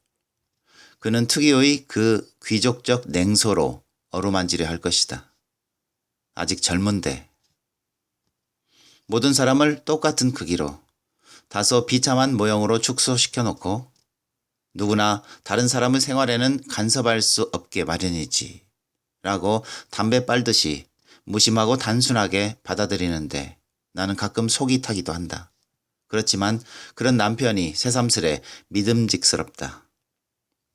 그는 특유의 그 귀족적 냉소로 어루만지려 할 것이다. 아직 젊은데. 모든 사람을 똑같은 크기로 다소 비참한 모형으로 축소시켜 놓고 누구나 다른 사람의 생활에는 간섭할 수 없게 마련이지 라고 담배 빨듯이 무심하고 단순하게 받아들이는데 나는 가끔 속이 타기도 한다. 그렇지만 그런 남편이 새삼스레 믿음직스럽다.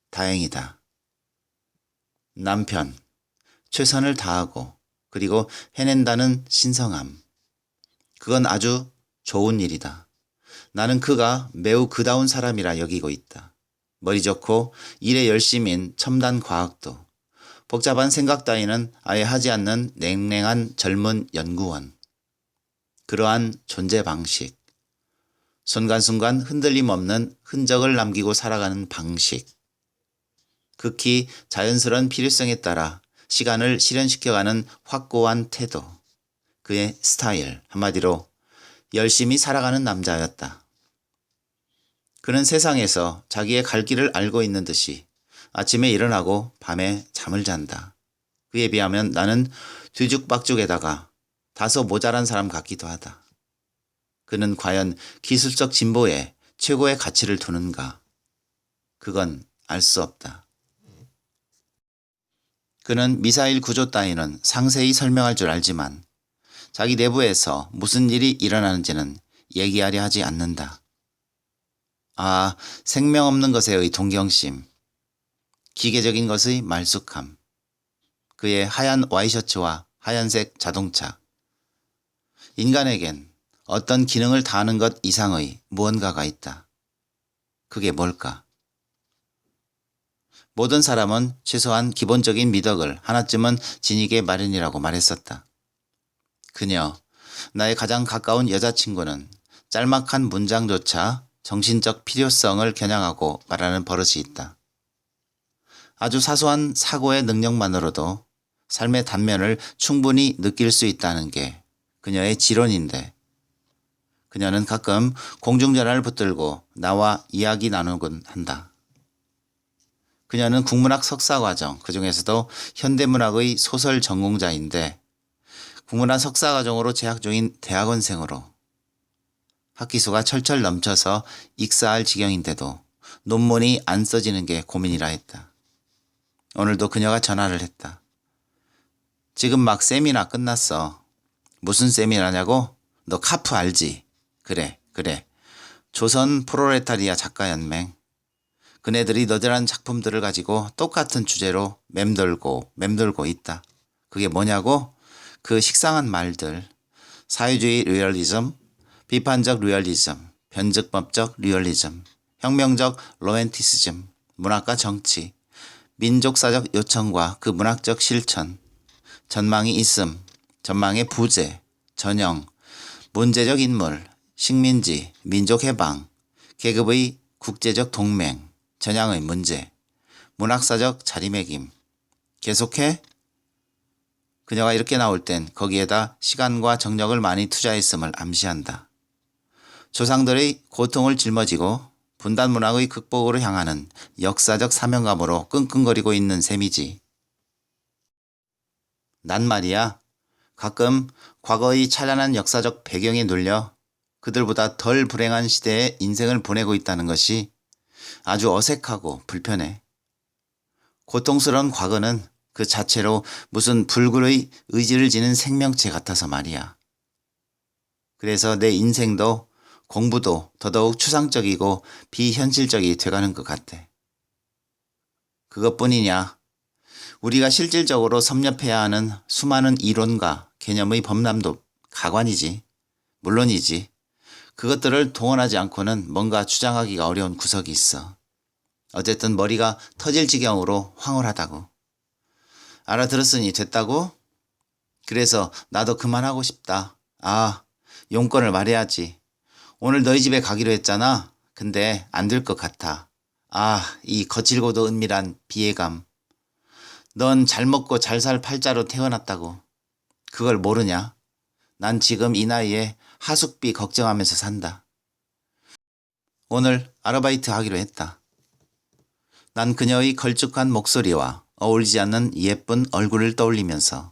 다행이다. 남편, 최선을 다하고 그리고 해낸다는 신성함. 그건 아주 좋은 일이다. 나는 그가 매우 그다운 사람이라 여기고 있다. 머리 좋고 일에 열심인 첨단 과학도, 복잡한 생각 따위는 아예 하지 않는 냉랭한 젊은 연구원. 그러한 존재 방식. 순간순간 흔들림 없는 흔적을 남기고 살아가는 방식. 극히 자연스러운 필요성에 따라 시간을 실현시켜가는 확고한 태도. 그의 스타일, 한마디로 열심히 살아가는 남자였다. 그는 세상에서 자기의 갈 길을 알고 있는 듯이 아침에 일어나고 밤에 잠을 잔다. 그에 비하면 나는 뒤죽박죽에다가 다소 모자란 사람 같기도 하다. 그는 과연 기술적 진보에 최고의 가치를 두는가? 그건 알 수 없다. 그는 미사일 구조 따위는 상세히 설명할 줄 알지만 자기 내부에서 무슨 일이 일어나는지는 얘기하려 하지 않는다. 아, 생명 없는 것에의 동경심, 기계적인 것의 말쑥함, 그의 하얀 와이셔츠와 하얀색 자동차. 인간에겐 어떤 기능을 다하는 것 이상의 무언가가 있다. 그게 뭘까? 모든 사람은 최소한 기본적인 미덕을 하나쯤은 지니게 마련이라고 말했었다. 그녀, 나의 가장 가까운 여자친구는 짤막한 문장조차 정신적 필요성을 겨냥하고 말하는 버릇이 있다. 아주 사소한 사고의 능력만으로도 삶의 단면을 충분히 느낄 수 있다는 게 그녀의 지론인데, 그녀는 가끔 공중전화를 붙들고 나와 이야기 나누곤 한다. 그녀는 국문학 석사과정, 그중에서도 현대문학의 소설 전공자인데 국문학 석사과정으로 재학 중인 대학원생으로 학기수가 철철 넘쳐서 익사할 지경인데도 논문이 안 써지는 게 고민이라 했다. 오늘도 그녀가 전화를 했다. 지금 막 세미나 끝났어. 무슨 세미나냐고? 너 카프 알지? 그래. 조선 프로레타리아 작가연맹. 그네들이 너들한 작품들을 가지고 똑같은 주제로 맴돌고 있다. 그게 뭐냐고? 그 식상한 말들. 사회주의 리얼리즘, 비판적 리얼리즘, 변증법적 리얼리즘, 혁명적 로맨티시즘, 문학과 정치, 민족사적 요청과 그 문학적 실천, 전망이 있음, 전망의 부재, 전형, 문제적 인물, 식민지, 민족해방, 계급의 국제적 동맹, 전향의 문제, 문학사적 자리매김. 계속해? 그녀가 이렇게 나올 땐 거기에다 시간과 정력을 많이 투자했음을 암시한다. 조상들의 고통을 짊어지고 분단문학의 극복으로 향하는 역사적 사명감으로 끙끙거리고 있는 셈이지. 난 말이야, 가끔 과거의 찬란한 역사적 배경에 눌려 그들보다 덜 불행한 시대에 인생을 보내고 있다는 것이 아주 어색하고 불편해. 고통스러운 과거는 그 자체로 무슨 불굴의 의지를 지닌 생명체 같아서 말이야. 그래서 내 인생도 공부도 더더욱 추상적이고 비현실적이 돼가는 것 같아. 그것뿐이냐? 우리가 실질적으로 섭렵해야 하는 수많은 이론과 개념의 범람도 가관이지. 물론이지. 그것들을 동원하지 않고는 뭔가 주장하기가 어려운 구석이 있어. 어쨌든 머리가 터질 지경으로 황홀하다고. 알아들었으니 됐다고? 그래서 나도 그만하고 싶다. 아, 용건을 말해야지. 오늘 너희 집에 가기로 했잖아. 근데 안 될 것 같아. 아, 이 거칠고도 은밀한 비애감. 넌 잘 먹고 잘 살 팔자로 태어났다고. 그걸 모르냐? 난 지금 이 나이에 하숙비 걱정하면서 산다. 오늘 아르바이트 하기로 했다. 난 그녀의 걸쭉한 목소리와 어울리지 않는 예쁜 얼굴을 떠올리면서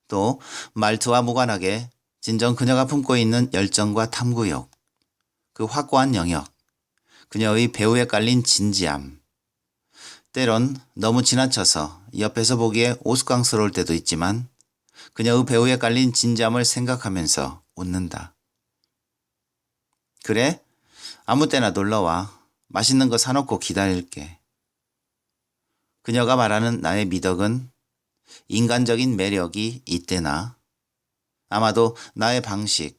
또 말투와 무관하게 진정 그녀가 품고 있는 열정과 탐구욕, 그 확고한 영역, 그녀의 배우에 깔린 진지함, 때론 너무 지나쳐서 옆에서 보기에 오숙강스러울 때도 있지만 그녀의 배우에 깔린 진지함을 생각하면서 웃는다. 그래? 아무 때나 놀러와. 맛있는 거 사놓고 기다릴게. 그녀가 말하는 나의 미덕은 인간적인 매력이 있대나 아마도 나의 방식,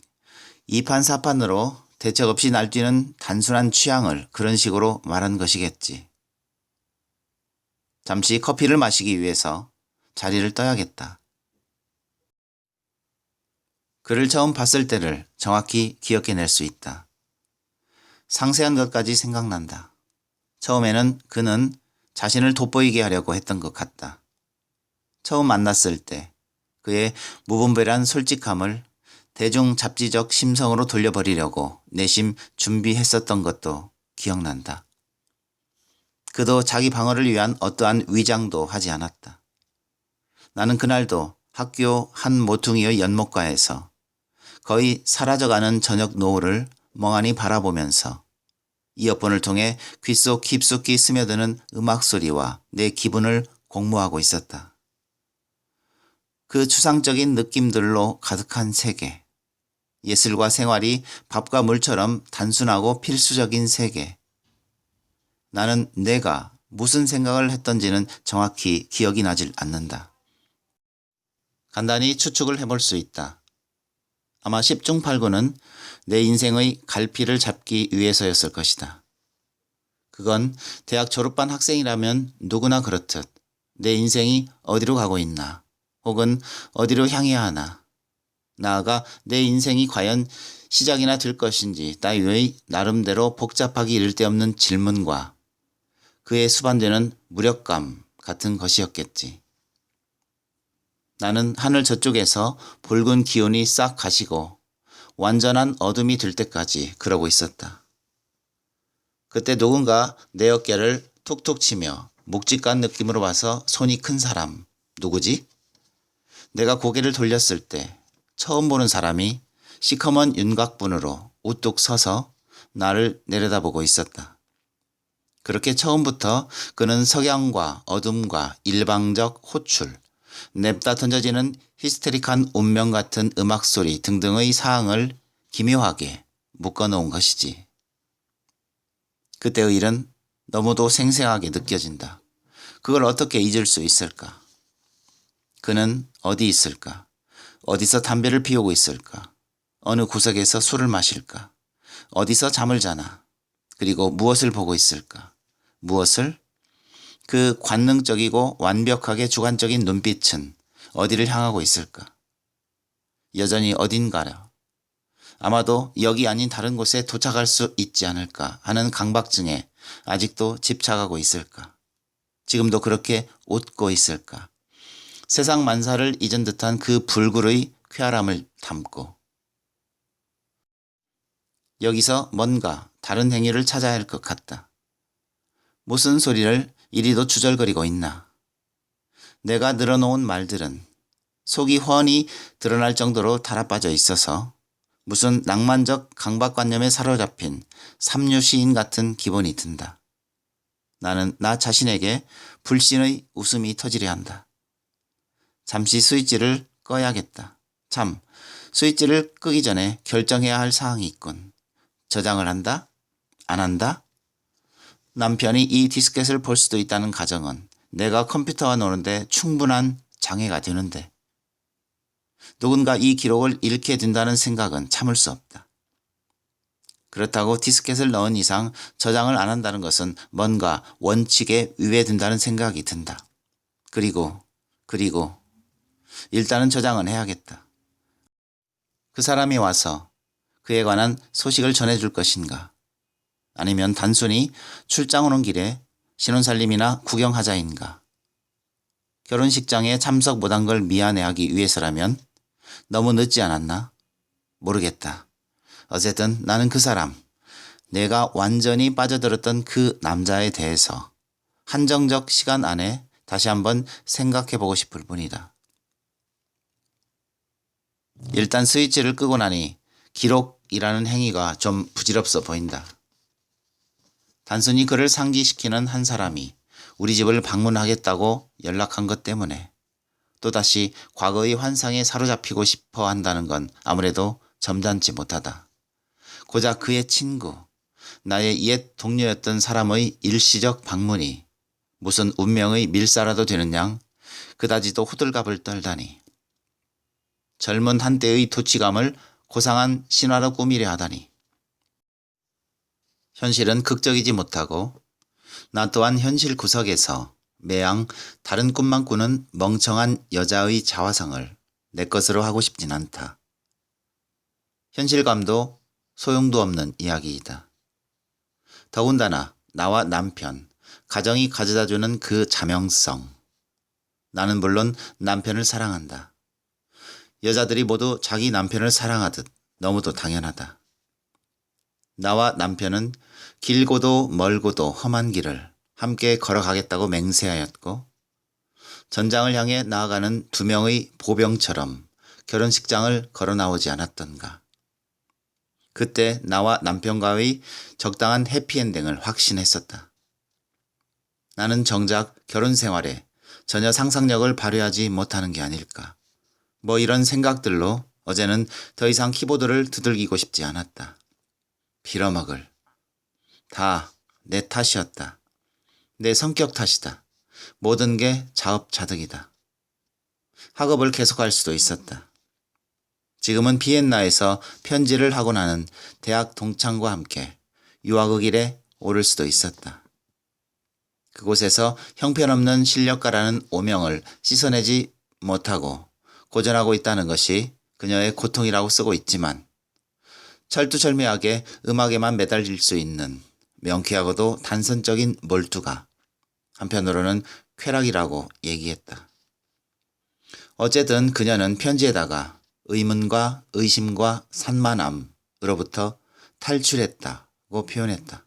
이판사판으로 대책 없이 날뛰는 단순한 취향을 그런 식으로 말한 것이겠지. 잠시 커피를 마시기 위해서 자리를 떠야겠다. 그를 처음 봤을 때를 정확히 기억해낼 수 있다. 상세한 것까지 생각난다. 처음에는 그는 자신을 돋보이게 하려고 했던 것 같다. 처음 만났을 때 그의 무분별한 솔직함을 대중 잡지적 심성으로 돌려버리려고 내심 준비했었던 것도 기억난다. 그도 자기 방어를 위한 어떠한 위장도 하지 않았다. 나는 그날도 학교 한 모퉁이의 연못가에서 거의 사라져가는 저녁 노을을 멍하니 바라보면서 이어폰을 통해 귀 속 깊숙이 스며드는 음악 소리와 내 기분을 공모하고 있었다. 그 추상적인 느낌들로 가득한 세계. 예술과 생활이 밥과 물처럼 단순하고 필수적인 세계. 나는 내가 무슨 생각을 했던지는 정확히 기억이 나질 않는다. 간단히 추측을 해볼 수 있다. 아마 10중 8구는 내 인생의 갈피를 잡기 위해서였을 것이다. 그건 대학 졸업반 학생이라면 누구나 그렇듯 내 인생이 어디로 가고 있나 혹은 어디로 향해야 하나 나아가 내 인생이 과연 시작이나 될 것인지 따위의 나름대로 복잡하기 이를 데 없는 질문과 그에 수반되는 무력감 같은 것이었겠지. 나는 하늘 저쪽에서 붉은 기운이 싹 가시고 완전한 어둠이 들 때까지 그러고 있었다. 그때 누군가 내 어깨를 툭툭 치며 묵직한 느낌으로 봐서 손이 큰 사람, 누구지? 내가 고개를 돌렸을 때 처음 보는 사람이 시커먼 윤곽분으로 우뚝 서서 나를 내려다보고 있었다. 그렇게 처음부터 그는 석양과 어둠과 일방적 호출, 냅다 던져지는 히스테릭한 운명 같은 음악 소리 등등의 사항을 기묘하게 묶어놓은 것이지. 그때의 일은 너무도 생생하게 느껴진다. 그걸 어떻게 잊을 수 있을까? 그는 어디 있을까? 어디서 담배를 피우고 있을까? 어느 구석에서 술을 마실까? 어디서 잠을 자나? 그리고 무엇을 보고 있을까? 무엇을? 그 관능적이고 완벽하게 주관적인 눈빛은 어디를 향하고 있을까? 여전히 어딘가려. 아마도 여기 아닌 다른 곳에 도착할 수 있지 않을까 하는 강박증에 아직도 집착하고 있을까? 지금도 그렇게 웃고 있을까? 세상 만사를 잊은 듯한 그 불굴의 쾌활함을 담고 여기서 뭔가 다른 행위를 찾아야 할 것 같다. 무슨 소리를 이리도 주절거리고 있나. 내가 늘어놓은 말들은 속이 훤히 드러날 정도로 달아빠져 있어서 무슨 낭만적 강박관념에 사로잡힌 삼류시인 같은 기분이 든다. 나는 나 자신에게 불신의 웃음이 터지려 한다. 잠시 스위치를 꺼야겠다. 참, 스위치를 끄기 전에 결정해야 할 사항이 있군. 저장을 한다? 안 한다? 남편이 이 디스켓을 볼 수도 있다는 가정은 내가 컴퓨터와 노는데 충분한 장애가 되는데 누군가 이 기록을 잃게 된다는 생각은 참을 수 없다. 그렇다고 디스켓을 넣은 이상 저장을 안 한다는 것은 뭔가 원칙에 위배된다는 생각이 든다. 그리고 일단은 저장은 해야겠다. 그 사람이 와서 그에 관한 소식을 전해줄 것인가? 아니면 단순히 출장 오는 길에 신혼살림이나 구경하자인가? 결혼식장에 참석 못한 걸 미안해하기 위해서라면 너무 늦지 않았나? 모르겠다. 어쨌든 나는 그 사람, 내가 완전히 빠져들었던 그 남자에 대해서 한정적 시간 안에 다시 한번 생각해보고 싶을 뿐이다. 일단 스위치를 끄고 나니 기록이라는 행위가 좀 부질없어 보인다. 단순히 그를 상기시키는 한 사람이 우리 집을 방문하겠다고 연락한 것 때문에 또다시 과거의 환상에 사로잡히고 싶어 한다는 건 아무래도 점잖지 못하다. 고작 그의 친구, 나의 옛 동료였던 사람의 일시적 방문이 무슨 운명의 밀사라도 되는 양 그다지도 호들갑을 떨다니. 젊은 한때의 도취감을 고상한 신화로 꾸미려 하다니. 현실은 극적이지 못하고 나 또한 현실 구석에서 매양 다른 꿈만 꾸는 멍청한 여자의 자화상을 내 것으로 하고 싶진 않다. 현실감도 소용도 없는 이야기이다. 더군다나 나와 남편, 가정이 가져다주는 그 자명성. 나는 물론 남편을 사랑한다. 여자들이 모두 자기 남편을 사랑하듯 너무도 당연하다. 나와 남편은 길고도 멀고도 험한 길을 함께 걸어가겠다고 맹세하였고 전장을 향해 나아가는 두 명의 보병처럼 결혼식장을 걸어 나오지 않았던가. 그때 나와 남편과의 적당한 해피엔딩을 확신했었다. 나는 정작 결혼 생활에 전혀 상상력을 발휘하지 못하는 게 아닐까. 뭐 이런 생각들로 어제는 더 이상 키보드를 두들기고 싶지 않았다. 빌어먹을. 다 내 탓이었다. 내 성격 탓이다. 모든 게 자업자득이다. 학업을 계속할 수도 있었다. 지금은 비엔나에서 편지를 하고 나는 대학 동창과 함께 유학의 길에 오를 수도 있었다. 그곳에서 형편없는 실력가라는 오명을 씻어내지 못하고 고전하고 있다는 것이 그녀의 고통이라고 쓰고 있지만 철두철미하게 음악에만 매달릴 수 있는 명쾌하고도 단선적인 몰두가 한편으로는 쾌락이라고 얘기했다. 어쨌든 그녀는 편지에다가 의문과 의심과 산만함으로부터 탈출했다고 표현했다.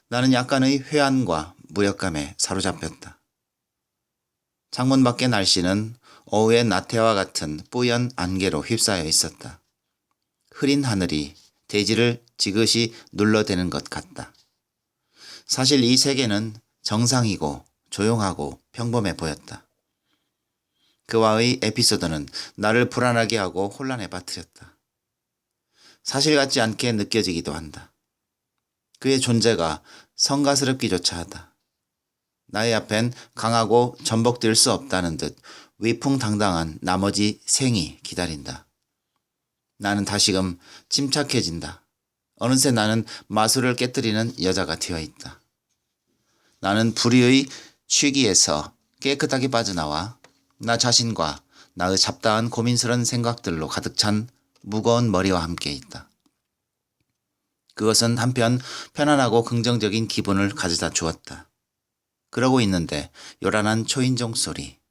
나는 약간의 회한과 무력감에 사로잡혔다. 창문 밖의 날씨는 오후의 나태와 같은 뿌연 안개로 휩싸여 있었다. 흐린 하늘이 대지를 지그시 눌러대는 것 같다. 사실 이 세계는 정상이고 조용하고 평범해 보였다. 그와의 에피소드는 나를 불안하게 하고 혼란에 빠뜨렸다. 사실 같지 않게 느껴지기도 한다. 그의 존재가 성가스럽기조차 하다. 나의 앞엔 강하고 전복될 수 없다는 듯 위풍당당한 나머지 생이 기다린다. 나는 다시금 침착해진다. 어느새 나는 마술을 깨뜨리는 여자가 되어있다. 나는 불의의 취기에서 깨끗하게 빠져나와 나 자신과 나의 잡다한 고민스러운 생각들로 가득 찬 무거운 머리와 함께 있다. 그것은 한편 편안하고 긍정적인 기분을 가져다 주었다. 그러고 있는데 요란한 초인종 소리.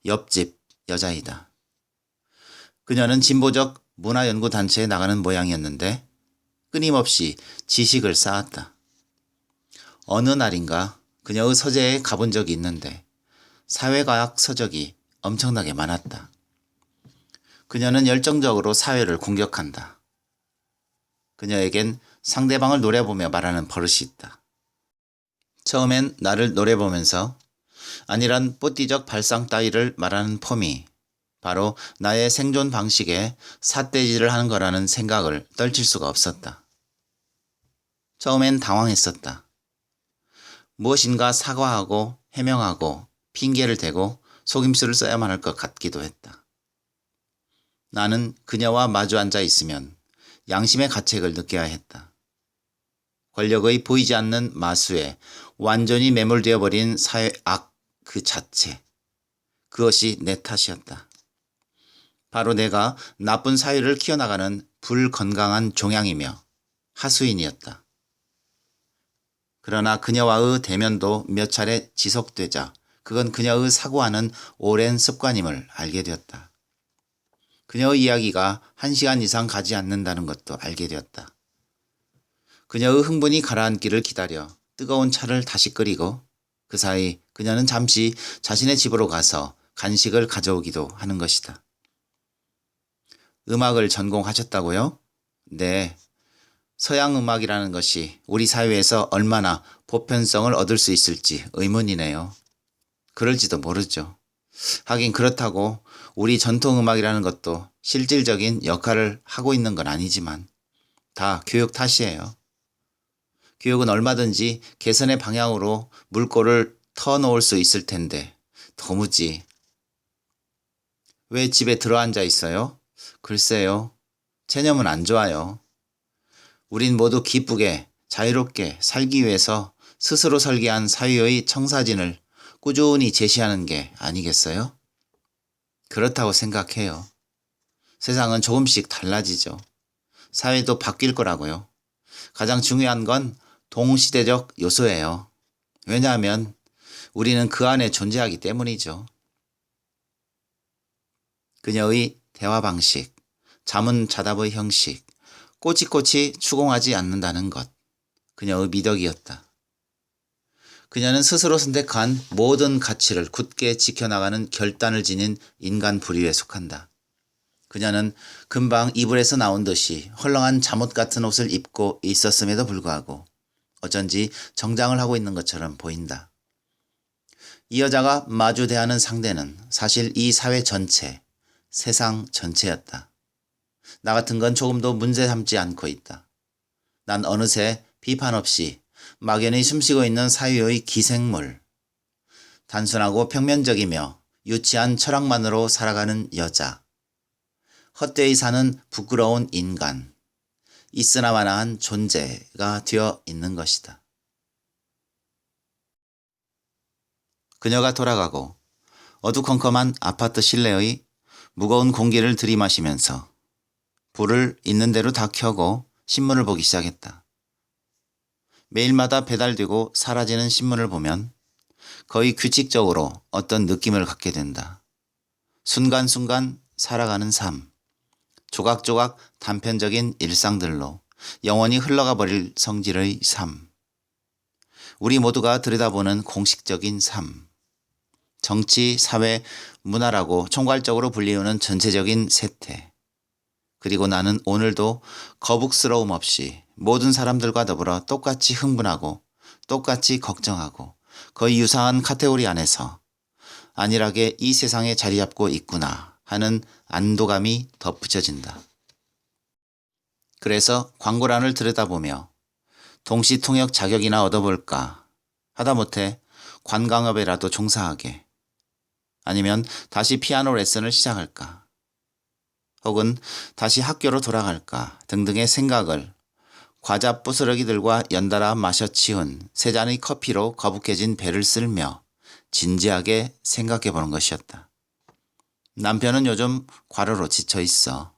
옆집 여자이다. 그녀는 진보적 문화연구단체에 나가는 모양이었는데 끊임없이 지식을 쌓았다. 어느 날인가 그녀의 서재에 가본 적이 있는데 사회과학 서적이 엄청나게 많았다. 그녀는 열정적으로 사회를 공격한다. 그녀에겐 상대방을 노려보며 말하는 버릇이 있다. 처음엔 나를 노려보면서 아니란 뽀띠적 발상 따위를 말하는 폼이 바로 나의 생존 방식에 삿대질을 하는 거라는 생각을 떨칠 수가 없었다. 처음엔 당황했었다. 무엇인가 사과하고 해명하고 핑계를 대고 속임수를 써야만 할 것 같기도 했다. 나는 그녀와 마주 앉아 있으면 양심의 가책을 느껴야 했다. 권력의 보이지 않는 마수에 완전히 매몰되어 버린 사회 악 그 자체. 그것이 내 탓이었다. 바로 내가 나쁜 사회를 키워나가는 불건강한 종양이며 하수인이었다. 그러나 그녀와의 대면도 몇 차례 지속되자 그건 그녀의 사고하는 오랜 습관임을 알게 되었다. 그녀의 이야기가 1시간 이상 가지 않는다는 것도 알게 되었다. 그녀의 흥분이 가라앉기를 기다려 뜨거운 차를 다시 끓이고 그 사이 그녀는 잠시 자신의 집으로 가서 간식을 가져오기도 하는 것이다. 음악을 전공하셨다고요? 네. 서양 음악이라는 것이 우리 사회에서 얼마나 보편성을 얻을 수 있을지 의문이네요. 그럴지도 모르죠. 하긴 그렇다고 우리 전통 음악이라는 것도 실질적인 역할을 하고 있는 건 아니지만 다 교육 탓이에요. 교육은 얼마든지 개선의 방향으로 물꼬를 터놓을 수 있을 텐데 도무지. 왜 집에 들어앉아 있어요? 글쎄요. 체념은 안 좋아요. 우린 모두 기쁘게 자유롭게 살기 위해서 스스로 설계한 사회의 청사진을 꾸준히 제시하는 게 아니겠어요? 그렇다고 생각해요. 세상은 조금씩 달라지죠. 사회도 바뀔 거라고요. 가장 중요한 건 동시대적 요소예요. 왜냐하면 우리는 그 안에 존재하기 때문이죠. 그녀의 대화 방식, 자문자답의 형식, 꼬치꼬치 추궁하지 않는다는 것, 그녀의 미덕이었다. 그녀는 스스로 선택한 모든 가치를 굳게 지켜나가는 결단을 지닌 인간 부류에 속한다. 그녀는 금방 이불에서 나온 듯이 헐렁한 잠옷 같은 옷을 입고 있었음에도 불구하고 어쩐지 정장을 하고 있는 것처럼 보인다. 이 여자가 마주 대하는 상대는 사실 이 사회 전체, 세상 전체였다. 나 같은 건 조금도 문제 삼지 않고 있다. 난 어느새 비판 없이 막연히 숨쉬고 있는 사회의 기생물. 단순하고 평면적이며 유치한 철학만으로 살아가는 여자. 헛되이 사는 부끄러운 인간. 있으나마나한 존재가 되어 있는 것이다. 그녀가 돌아가고 어두컴컴한 아파트 실내의 무거운 공기를 들이마시면서 불을 있는 대로 다 켜고 신문을 보기 시작했다. 매일마다 배달되고 사라지는 신문을 보면 거의 규칙적으로 어떤 느낌을 갖게 된다. 순간순간 살아가는 삶, 조각조각 단편적인 일상들로 영원히 흘러가 버릴 성질의 삶, 우리 모두가 들여다보는 공식적인 삶, 정치, 사회, 문화라고 총괄적으로 불리우는 전체적인 세태. 그리고 나는 오늘도 거북스러움 없이 모든 사람들과 더불어 똑같이 흥분하고 똑같이 걱정하고 거의 유사한 카테고리 안에서 안일하게 이 세상에 자리 잡고 있구나 하는 안도감이 덧붙여진다. 그래서 광고란을 들여다보며 동시통역 자격이나 얻어볼까 하다못해 관광업에라도 종사하게 아니면 다시 피아노 레슨을 시작할까 혹은 다시 학교로 돌아갈까 등등의 생각을 과자 부스러기들과 연달아 마셔치운 세 잔의 커피로 거북해진 배를 쓸며 진지하게 생각해 보는 것이었다. 남편은 요즘 과로로 지쳐 있어.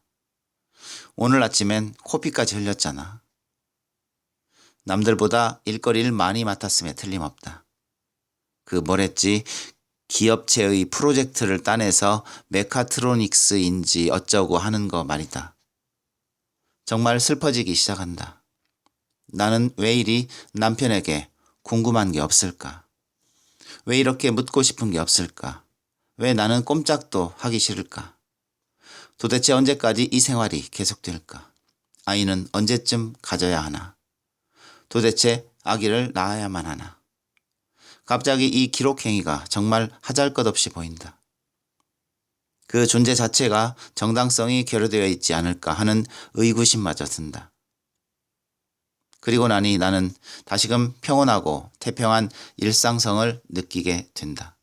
오늘 아침엔 코피까지 흘렸잖아. 남들보다 일거리를 많이 맡았음에 틀림없다. 그 뭐랬지? 기업체의 프로젝트를 따내서 메카트로닉스인지 어쩌고 하는 거 말이다. 정말 슬퍼지기 시작한다. 나는 왜 이리 남편에게 궁금한 게 없을까? 왜 이렇게 묻고 싶은 게 없을까? 왜 나는 꼼짝도 하기 싫을까? 도대체 언제까지 이 생활이 계속될까? 아이는 언제쯤 가져야 하나? 도대체 아기를 낳아야만 하나? 갑자기 이 기록행위가 정말 하잘것없이 보인다. 그 존재 자체가 정당성이 결여되어 있지 않을까 하는 의구심마저 든다. 그리고 나니 나는 다시금 평온하고 태평한 일상성을 느끼게 된다.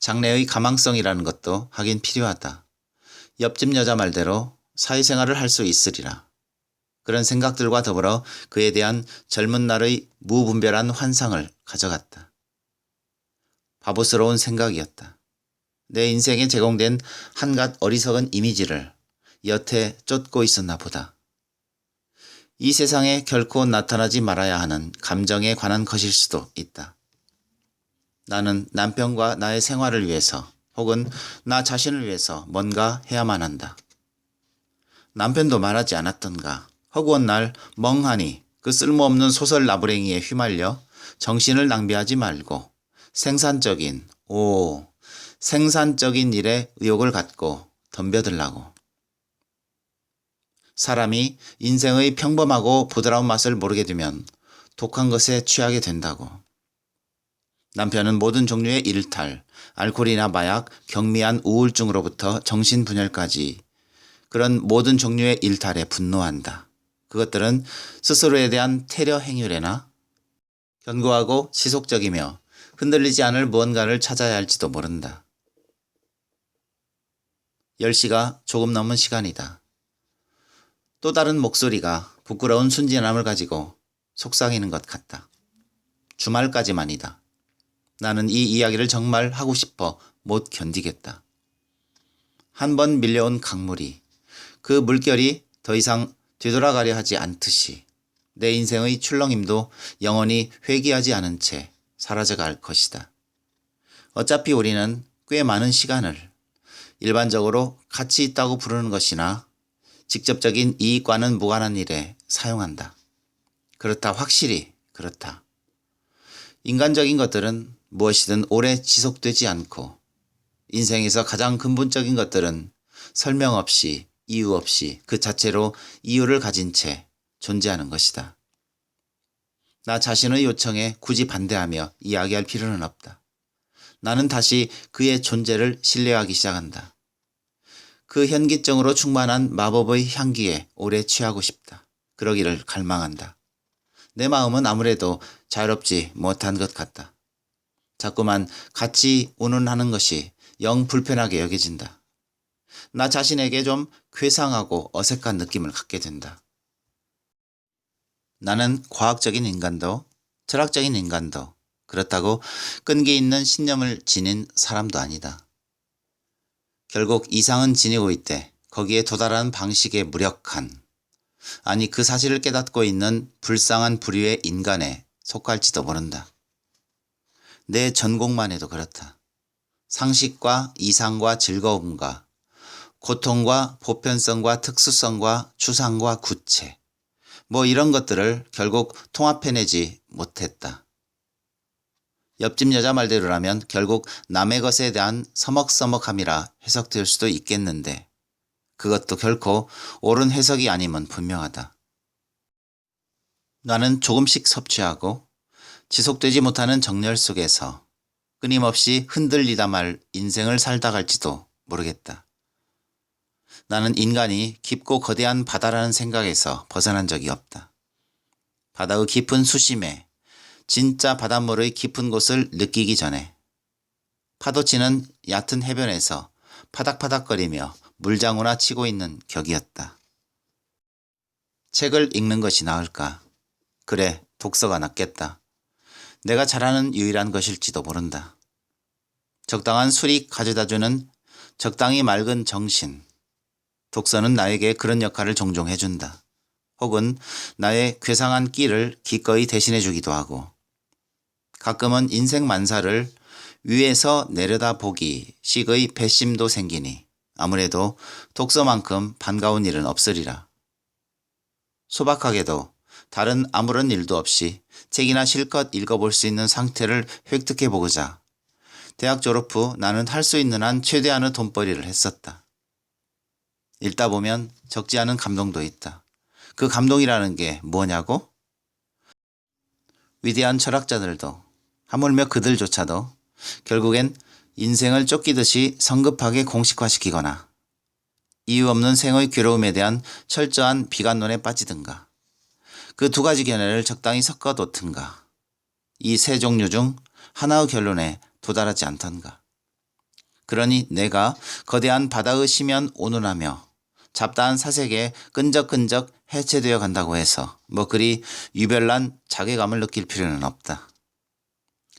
장래의 가망성이라는 것도 하긴 필요하다. 옆집 여자 말대로 사회생활을 할 수 있으리라. 그런 생각들과 더불어 그에 대한 젊은 날의 무분별한 환상을 가져갔다. 바보스러운 생각이었다. 내 인생에 제공된 한갓 어리석은 이미지를 여태 쫓고 있었나 보다. 이 세상에 결코 나타나지 말아야 하는 감정에 관한 것일 수도 있다. 나는 남편과 나의 생활을 위해서 혹은 나 자신을 위해서 뭔가 해야만 한다. 남편도 말하지 않았던가. 허구한 날 멍하니 그 쓸모없는 소설 나부랭이에 휘말려 정신을 낭비하지 말고 생산적인 일에 의욕을 갖고 덤벼들라고. 사람이 인생의 평범하고 부드러운 맛을 모르게 되면 독한 것에 취하게 된다고. 남편은 모든 종류의 일탈, 알코올이나 마약, 경미한 우울증으로부터 정신분열까지 그런 모든 종류의 일탈에 분노한다. 그것들은 스스로에 대한 테러 행위래나 견고하고 지속적이며 흔들리지 않을 무언가를 찾아야 할지도 모른다. 10시가 조금 넘은 시간이다. 또 다른 목소리가 부끄러운 순진함을 가지고 속삭이는 것 같다. 주말까지만이다. 나는 이 이야기를 정말 하고 싶어 못 견디겠다. 한 번 밀려온 강물이 그 물결이 더 이상 되돌아가려 하지 않듯이 내 인생의 출렁임도 영원히 회귀하지 않은 채 사라져갈 것이다. 어차피 우리는 꽤 많은 시간을 일반적으로 가치 있다고 부르는 것이나 직접적인 이익과는 무관한 일에 사용한다. 그렇다, 확실히 그렇다. 인간적인 것들은 무엇이든 오래 지속되지 않고 인생에서 가장 근본적인 것들은 설명 없이 이유 없이 그 자체로 이유를 가진 채 존재하는 것이다. 나 자신의 요청에 굳이 반대하며 이야기할 필요는 없다. 나는 다시 그의 존재를 신뢰하기 시작한다. 그 현기증으로 충만한 마법의 향기에 오래 취하고 싶다. 그러기를 갈망한다. 내 마음은 아무래도 자유롭지 못한 것 같다. 자꾸만 같이 운운하는 것이 영 불편하게 여겨진다. 나 자신에게 좀 괴상하고 어색한 느낌을 갖게 된다. 나는 과학적인 인간도 철학적인 인간도 그렇다고 끈기 있는 신념을 지닌 사람도 아니다. 결국 이상은 지니고 있대 거기에 도달하는 방식의 무력한, 아니 그 사실을 깨닫고 있는 불쌍한 부류의 인간에 속할지도 모른다. 내 전공만 해도 그렇다. 상식과 이상과 즐거움과 고통과 보편성과 특수성과 추상과 구체, 뭐 이런 것들을 결국 통합해내지 못했다. 옆집 여자 말대로라면 결국 남의 것에 대한 서먹서먹함이라 해석될 수도 있겠는데 그것도 결코 옳은 해석이 아님은 분명하다. 나는 조금씩 섭취하고 지속되지 못하는 정열 속에서 끊임없이 흔들리다 말 인생을 살다 갈지도 모르겠다. 나는 인간이 깊고 거대한 바다라는 생각에서 벗어난 적이 없다. 바다의 깊은 수심에 진짜 바닷물의 깊은 곳을 느끼기 전에 파도치는 얕은 해변에서 파닥파닥거리며 물장구나 치고 있는 격이었다. 책을 읽는 것이 나을까? 그래, 독서가 낫겠다. 내가 잘하는 유일한 것일지도 모른다. 적당한 술이 가져다주는 적당히 맑은 정신. 독서는 나에게 그런 역할을 종종 해준다. 혹은 나의 괴상한 끼를 기꺼이 대신해주기도 하고 가끔은 인생 만사를 위에서 내려다보기 식의 배심도 생기니 아무래도 독서만큼 반가운 일은 없으리라. 소박하게도 다른 아무런 일도 없이 책이나 실컷 읽어볼 수 있는 상태를 획득해보고자 대학 졸업 후 나는 할 수 있는 한 최대한의 돈벌이를 했었다. 읽다 보면 적지 않은 감동도 있다. 그 감동이라는 게 뭐냐고? 위대한 철학자들도 하물며 그들조차도 결국엔 인생을 쫓기듯이 성급하게 공식화시키거나 이유 없는 생의 괴로움에 대한 철저한 비관론에 빠지든가 그 두 가지 견해를 적당히 섞어놓든가 이 세 종류 중 하나의 결론에 도달하지 않던가. 그러니 내가 거대한 바다의 심연 온온하며 잡다한 사색에 끈적끈적 해체되어 간다고 해서 뭐 그리 유별난 자괴감을 느낄 필요는 없다.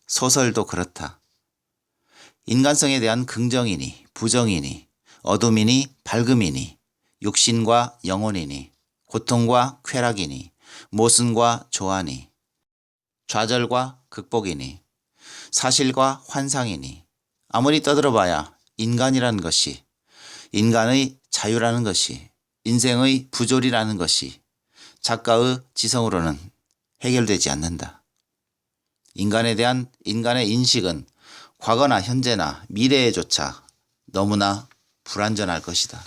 소설도 그렇다. 인간성에 대한 긍정이니 부정이니 어둠이니 밝음이니 육신과 영혼이니 고통과 쾌락이니 모순과 조화니 좌절과 극복이니 사실과 환상이니 아무리 떠들어봐야 인간이라는 것이, 인간의 자유라는 것이, 인생의 부조리라는 것이 작가의 지성으로는 해결되지 않는다. 인간에 대한 인간의 인식은 과거나 현재나 미래에조차 너무나 불완전할 것이다.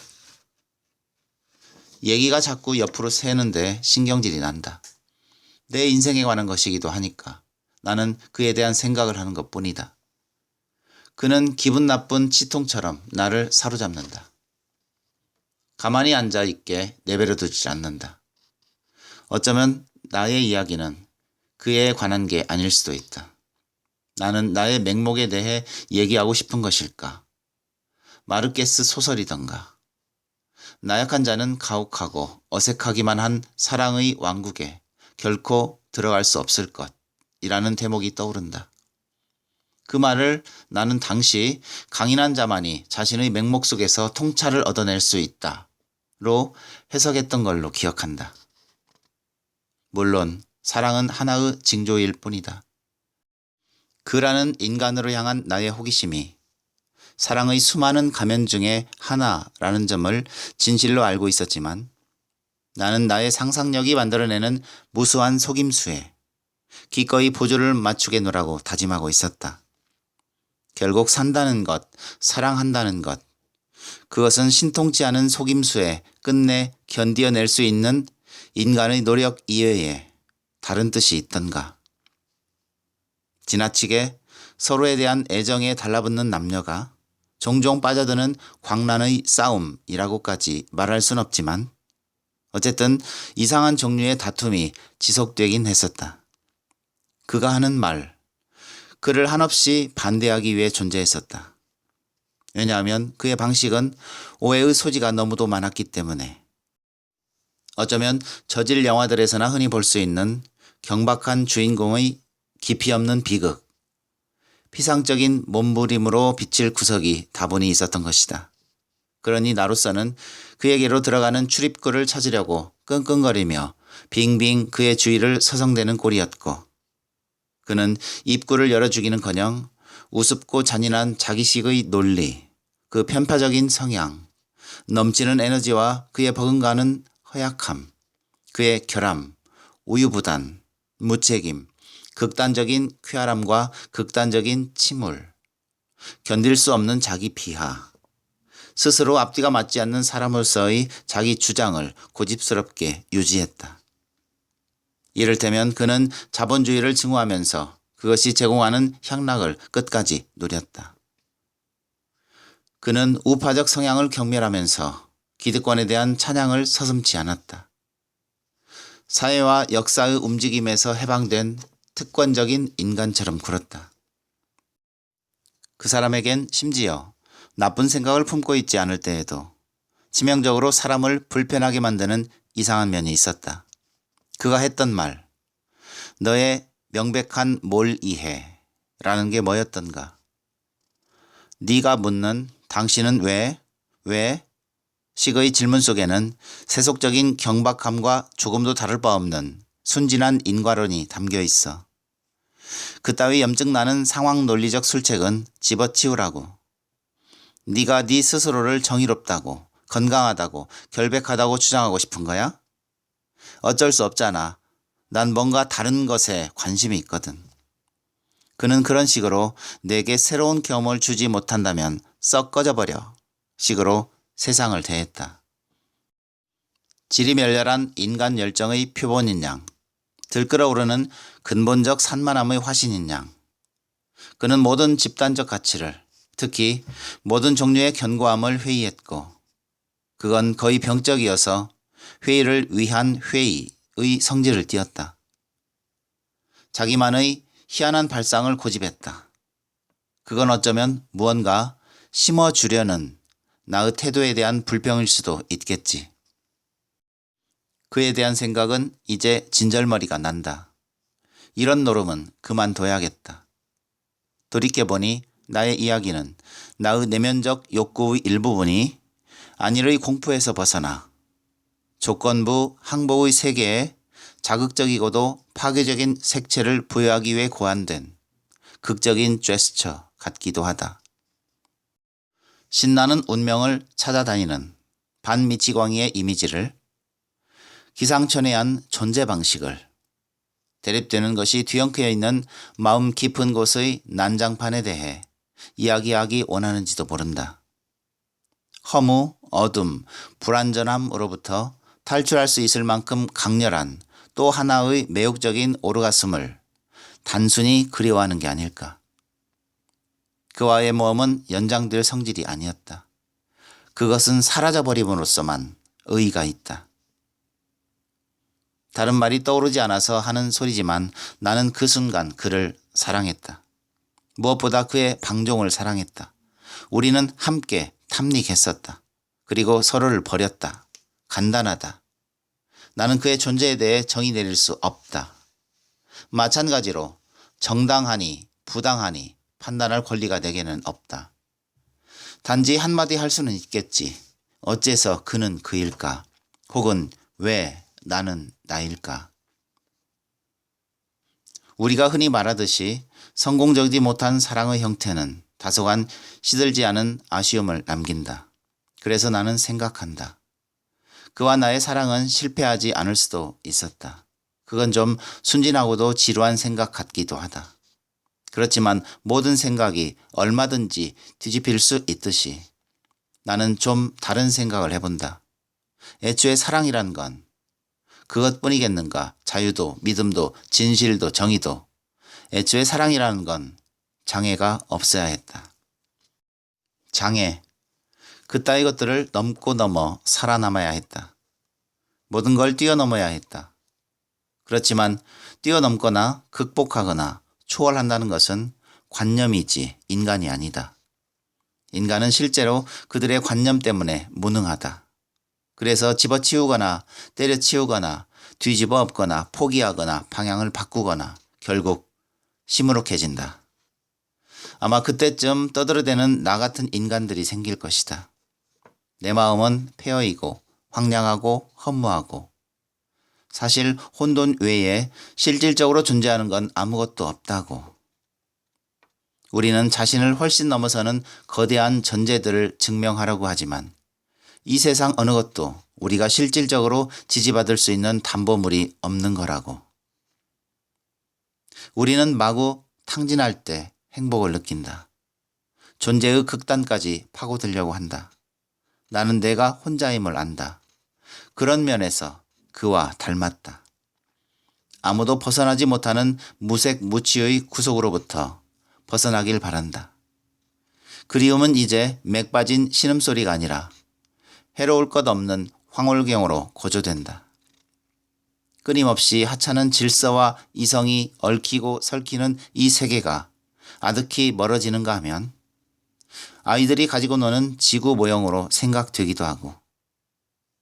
얘기가 자꾸 옆으로 새는데 신경질이 난다. 내 인생에 관한 것이기도 하니까 나는 그에 대한 생각을 하는 것뿐이다. 그는 기분 나쁜 치통처럼 나를 사로잡는다. 가만히 앉아있게 내버려 두지 않는다. 어쩌면 나의 이야기는 그에 관한 게 아닐 수도 있다. 나는 나의 맹목에 대해 얘기하고 싶은 것일까? 마르케스 소설이던가. 나약한 자는 가혹하고 어색하기만 한 사랑의 왕국에 결코 들어갈 수 없을 것. 이라는 대목이 떠오른다. 그 말을 나는 당시 강인한 자만이 자신의 맹목 속에서 통찰을 얻어낼 수 있다로 해석했던 걸로 기억한다. 물론 사랑은 하나의 징조일 뿐이다. 그라는 인간으로 향한 나의 호기심이 사랑의 수많은 가면 중에 하나라는 점을 진실로 알고 있었지만 나는 나의 상상력이 만들어내는 무수한 속임수에 기꺼이 보조를 맞추게 노라고 다짐하고 있었다. 결국 산다는 것, 사랑한다는 것, 그것은 신통치 않은 속임수에 끝내 견디어낼 수 있는 인간의 노력 이외에 다른 뜻이 있던가. 지나치게 서로에 대한 애정에 달라붙는 남녀가 종종 빠져드는 광란의 싸움이라고까지 말할 순 없지만 어쨌든 이상한 종류의 다툼이 지속되긴 했었다. 그가 하는 말, 그를 한없이 반대하기 위해 존재했었다. 왜냐하면 그의 방식은 오해의 소지가 너무도 많았기 때문에. 어쩌면 저질 영화들에서나 흔히 볼 수 있는 경박한 주인공의 깊이 없는 비극, 피상적인 몸부림으로 비칠 구석이 다분히 있었던 것이다. 그러니 나로서는 그에게로 들어가는 출입구를 찾으려고 끙끙거리며 빙빙 그의 주위를 서성대는 꼴이었고 그는 입구를 열어주기는커녕 우습고 잔인한 자기식의 논리, 그 편파적인 성향, 넘치는 에너지와 그의 버금가는 허약함, 그의 결함, 우유부단, 무책임, 극단적인 쾌활함과 극단적인 침울, 견딜 수 없는 자기 비하, 스스로 앞뒤가 맞지 않는 사람으로서의 자기 주장을 고집스럽게 유지했다. 이를테면 그는 자본주의를 증오하면서 그것이 제공하는 향락을 끝까지 누렸다. 그는 우파적 성향을 경멸하면서 기득권에 대한 찬양을 서슴지 않았다. 사회와 역사의 움직임에서 해방된 특권적인 인간처럼 굴었다. 그 사람에겐 심지어 나쁜 생각을 품고 있지 않을 때에도 치명적으로 사람을 불편하게 만드는 이상한 면이 있었다. 그가 했던 말, 너의 명백한 뭘 이해 라는 게 뭐였던가. 네가 묻는 당신은 왜 식의 질문 속에는 세속적인 경박함과 조금도 다를 바 없는 순진한 인과론이 담겨 있어. 그따위 염증나는 상황 논리적 술책은 집어치우라고. 네가 네 스스로를 정의롭다고, 건강하다고, 결백하다고 주장하고 싶은 거야? 어쩔 수 없잖아. 난 뭔가 다른 것에 관심이 있거든. 그는 그런 식으로 내게 새로운 경험을 주지 못한다면 썩 꺼져버려 식으로 세상을 대했다. 지리멸렬한 인간 열정의 표본인 양, 들끓어오르는 근본적 산만함의 화신인 양, 그는 모든 집단적 가치를, 특히 모든 종류의 견고함을 회의했고 그건 거의 병적이어서 회의를 위한 회의의 성질을 띠었다. 자기만의 희한한 발상을 고집했다. 그건 어쩌면 무언가 심어주려는 나의 태도에 대한 불평일 수도 있겠지. 그에 대한 생각은 이제 진절머리가 난다. 이런 노름은 그만둬야겠다. 돌이켜보니 나의 이야기는 나의 내면적 욕구의 일부분이 안일의 공포에서 벗어나 조건부 항복의 세계에 자극적이고도 파괴적인 색채를 부여하기 위해 고안된 극적인 제스처 같기도 하다. 신나는 운명을 찾아다니는 반미치광이의 이미지를, 기상천외한 존재 방식을, 대립되는 것이 뒤엉켜 있는 마음 깊은 곳의 난장판에 대해 이야기하기 원하는지도 모른다. 허무, 어둠, 불완전함으로부터 탈출할 수 있을 만큼 강렬한 또 하나의 매혹적인 오르가슴을 단순히 그리워하는 게 아닐까. 그와의 모험은 연장될 성질이 아니었다. 그것은 사라져버림으로써만 의의가 있다. 다른 말이 떠오르지 않아서 하는 소리지만 나는 그 순간 그를 사랑했다. 무엇보다 그의 방종을 사랑했다. 우리는 함께 탐닉했었다. 그리고 서로를 버렸다. 간단하다. 나는 그의 존재에 대해 정의 내릴 수 없다. 마찬가지로 정당하니 부당하니 판단할 권리가 내게는 없다. 단지 한마디 할 수는 있겠지. 어째서 그는 그일까? 혹은 왜 나는 나일까? 우리가 흔히 말하듯이 성공적이지 못한 사랑의 형태는 다소간 시들지 않은 아쉬움을 남긴다. 그래서 나는 생각한다. 그와 나의 사랑은 실패하지 않을 수도 있었다. 그건 좀 순진하고도 지루한 생각 같기도 하다. 그렇지만 모든 생각이 얼마든지 뒤집힐 수 있듯이 나는 좀 다른 생각을 해본다. 애초에 사랑이란 건 그것뿐이겠는가? 자유도 믿음도 진실도 정의도. 애초에 사랑이라는 건 장애가 없어야 했다. 장애. 그따위 것들을 넘고 넘어 살아남아야 했다. 모든 걸 뛰어넘어야 했다. 그렇지만 뛰어넘거나 극복하거나 초월한다는 것은 관념이지 인간이 아니다. 인간은 실제로 그들의 관념 때문에 무능하다. 그래서 집어치우거나 때려치우거나 뒤집어 엎거나 포기하거나 방향을 바꾸거나 결국 시무룩해진다. 아마 그때쯤 떠들어대는 나 같은 인간들이 생길 것이다. 내 마음은 폐허이고 황량하고 허무하고 사실 혼돈 외에 실질적으로 존재하는 건 아무것도 없다고. 우리는 자신을 훨씬 넘어서는 거대한 존재들을 증명하려고 하지만 이 세상 어느 것도 우리가 실질적으로 지지받을 수 있는 담보물이 없는 거라고. 우리는 마구 탕진할 때 행복을 느낀다. 존재의 극단까지 파고들려고 한다. 나는 내가 혼자임을 안다. 그런 면에서 그와 닮았다. 아무도 벗어나지 못하는 무색 무취의 구속으로부터 벗어나길 바란다. 그리움은 이제 맥 빠진 신음소리가 아니라 해로울 것 없는 황홀경으로 고조된다. 끊임없이 하찮은 질서와 이성이 얽히고 설키는 이 세계가 아득히 멀어지는가 하면 아이들이 가지고 노는 지구 모형으로 생각되기도 하고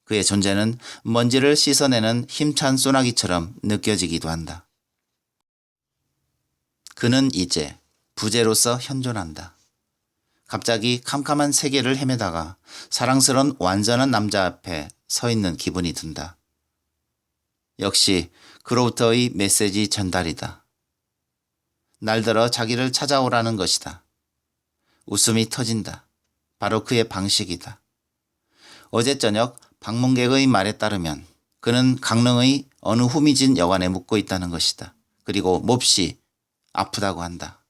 그의 존재는 먼지를 씻어내는 힘찬 소나기처럼 느껴지기도 한다. 그는 이제 부재로서 현존한다. 갑자기 캄캄한 세계를 헤매다가 사랑스러운 완전한 남자 앞에 서 있는 기분이 든다. 역시 그로부터의 메시지 전달이다. 날들어 자기를 찾아오라는 것이다. 웃음이 터진다. 바로 그의 방식이다. 어제 저녁 방문객의 말에 따르면 그는 강릉의 어느 후미진 여관에 묵고 있다는 것이다. 그리고 몹시 아프다고 한다.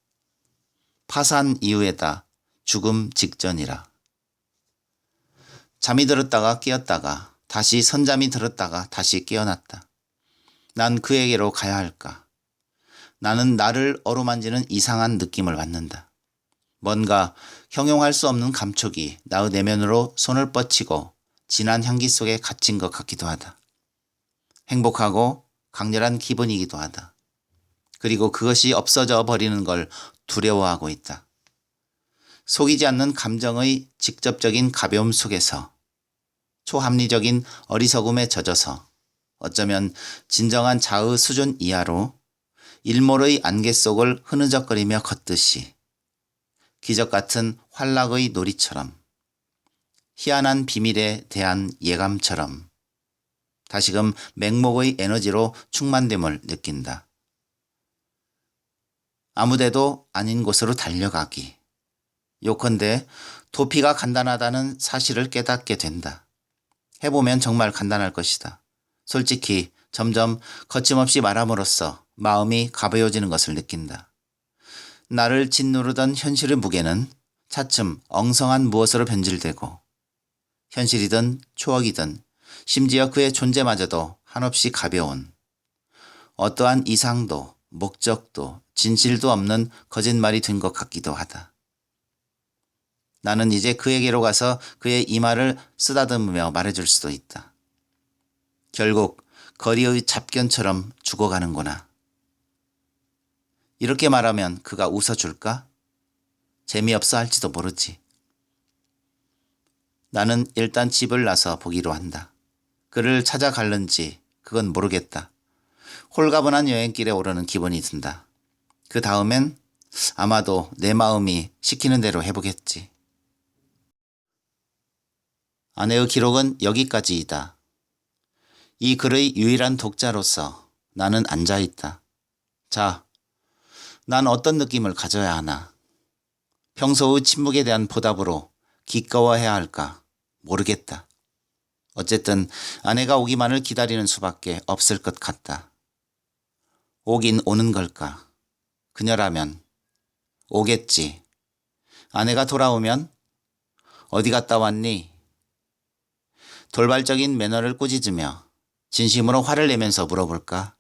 파산 이후에다 죽음 직전이라. 잠이 들었다가 깨었다가 다시 선잠이 들었다가 다시 깨어났다. 난 그에게로 가야 할까? 나는 나를 어루만지는 이상한 느낌을 받는다. 뭔가 형용할 수 없는 감촉이 나의 내면으로 손을 뻗치고 진한 향기 속에 갇힌 것 같기도 하다. 행복하고 강렬한 기분이기도 하다. 그리고 그것이 없어져 버리는 걸 두려워하고 있다. 속이지 않는 감정의 직접적인 가벼움 속에서 초합리적인 어리석음에 젖어서 어쩌면 진정한 자의 수준 이하로 일몰의 안개 속을 흐느적거리며 걷듯이 기적 같은 환락의 놀이처럼 희한한 비밀에 대한 예감처럼 다시금 맹목의 에너지로 충만됨을 느낀다. 아무데도 아닌 곳으로 달려가기. 요컨대 도피가 간단하다는 사실을 깨닫게 된다. 해보면 정말 간단할 것이다. 솔직히 점점 거침없이 말함으로써 마음이 가벼워지는 것을 느낀다. 나를 짓누르던 현실의 무게는 차츰 엉성한 무엇으로 변질되고 현실이든 추억이든 심지어 그의 존재마저도 한없이 가벼운 어떠한 이상도 목적도 진실도 없는 거짓말이 된 것 같기도 하다. 나는 이제 그에게로 가서 그의 이마를 쓰다듬으며 말해줄 수도 있다. 결국 거리의 잡견처럼 죽어가는구나. 이렇게 말하면 그가 웃어줄까? 재미없어 할지도 모르지. 나는 일단 집을 나서 보기로 한다. 그를 찾아갈는지 그건 모르겠다. 홀가분한 여행길에 오르는 기분이 든다. 그 다음엔 아마도 내 마음이 시키는 대로 해보겠지. 아내의 기록은 여기까지이다. 이 글의 유일한 독자로서 나는 앉아있다. 자, 난 어떤 느낌을 가져야 하나? 평소의 침묵에 대한 보답으로 기꺼워해야 할까? 모르겠다. 어쨌든 아내가 오기만을 기다리는 수밖에 없을 것 같다. 오긴 오는 걸까? 그녀라면 오겠지. 아내가 돌아오면 어디 갔다 왔니? 돌발적인 매너를 꾸짖으며 진심으로 화를 내면서 물어볼까?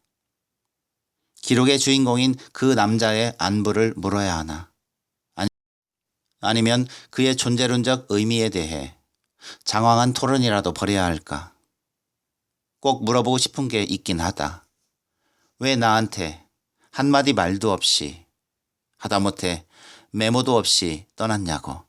기록의 주인공인 그 남자의 안부를 물어야 하나? 아니면 그의 존재론적 의미에 대해 장황한 토론이라도 벌여야 할까? 꼭 물어보고 싶은 게 있긴 하다. 왜 나한테 한마디 말도 없이, 하다못해 메모도 없이 떠났냐고.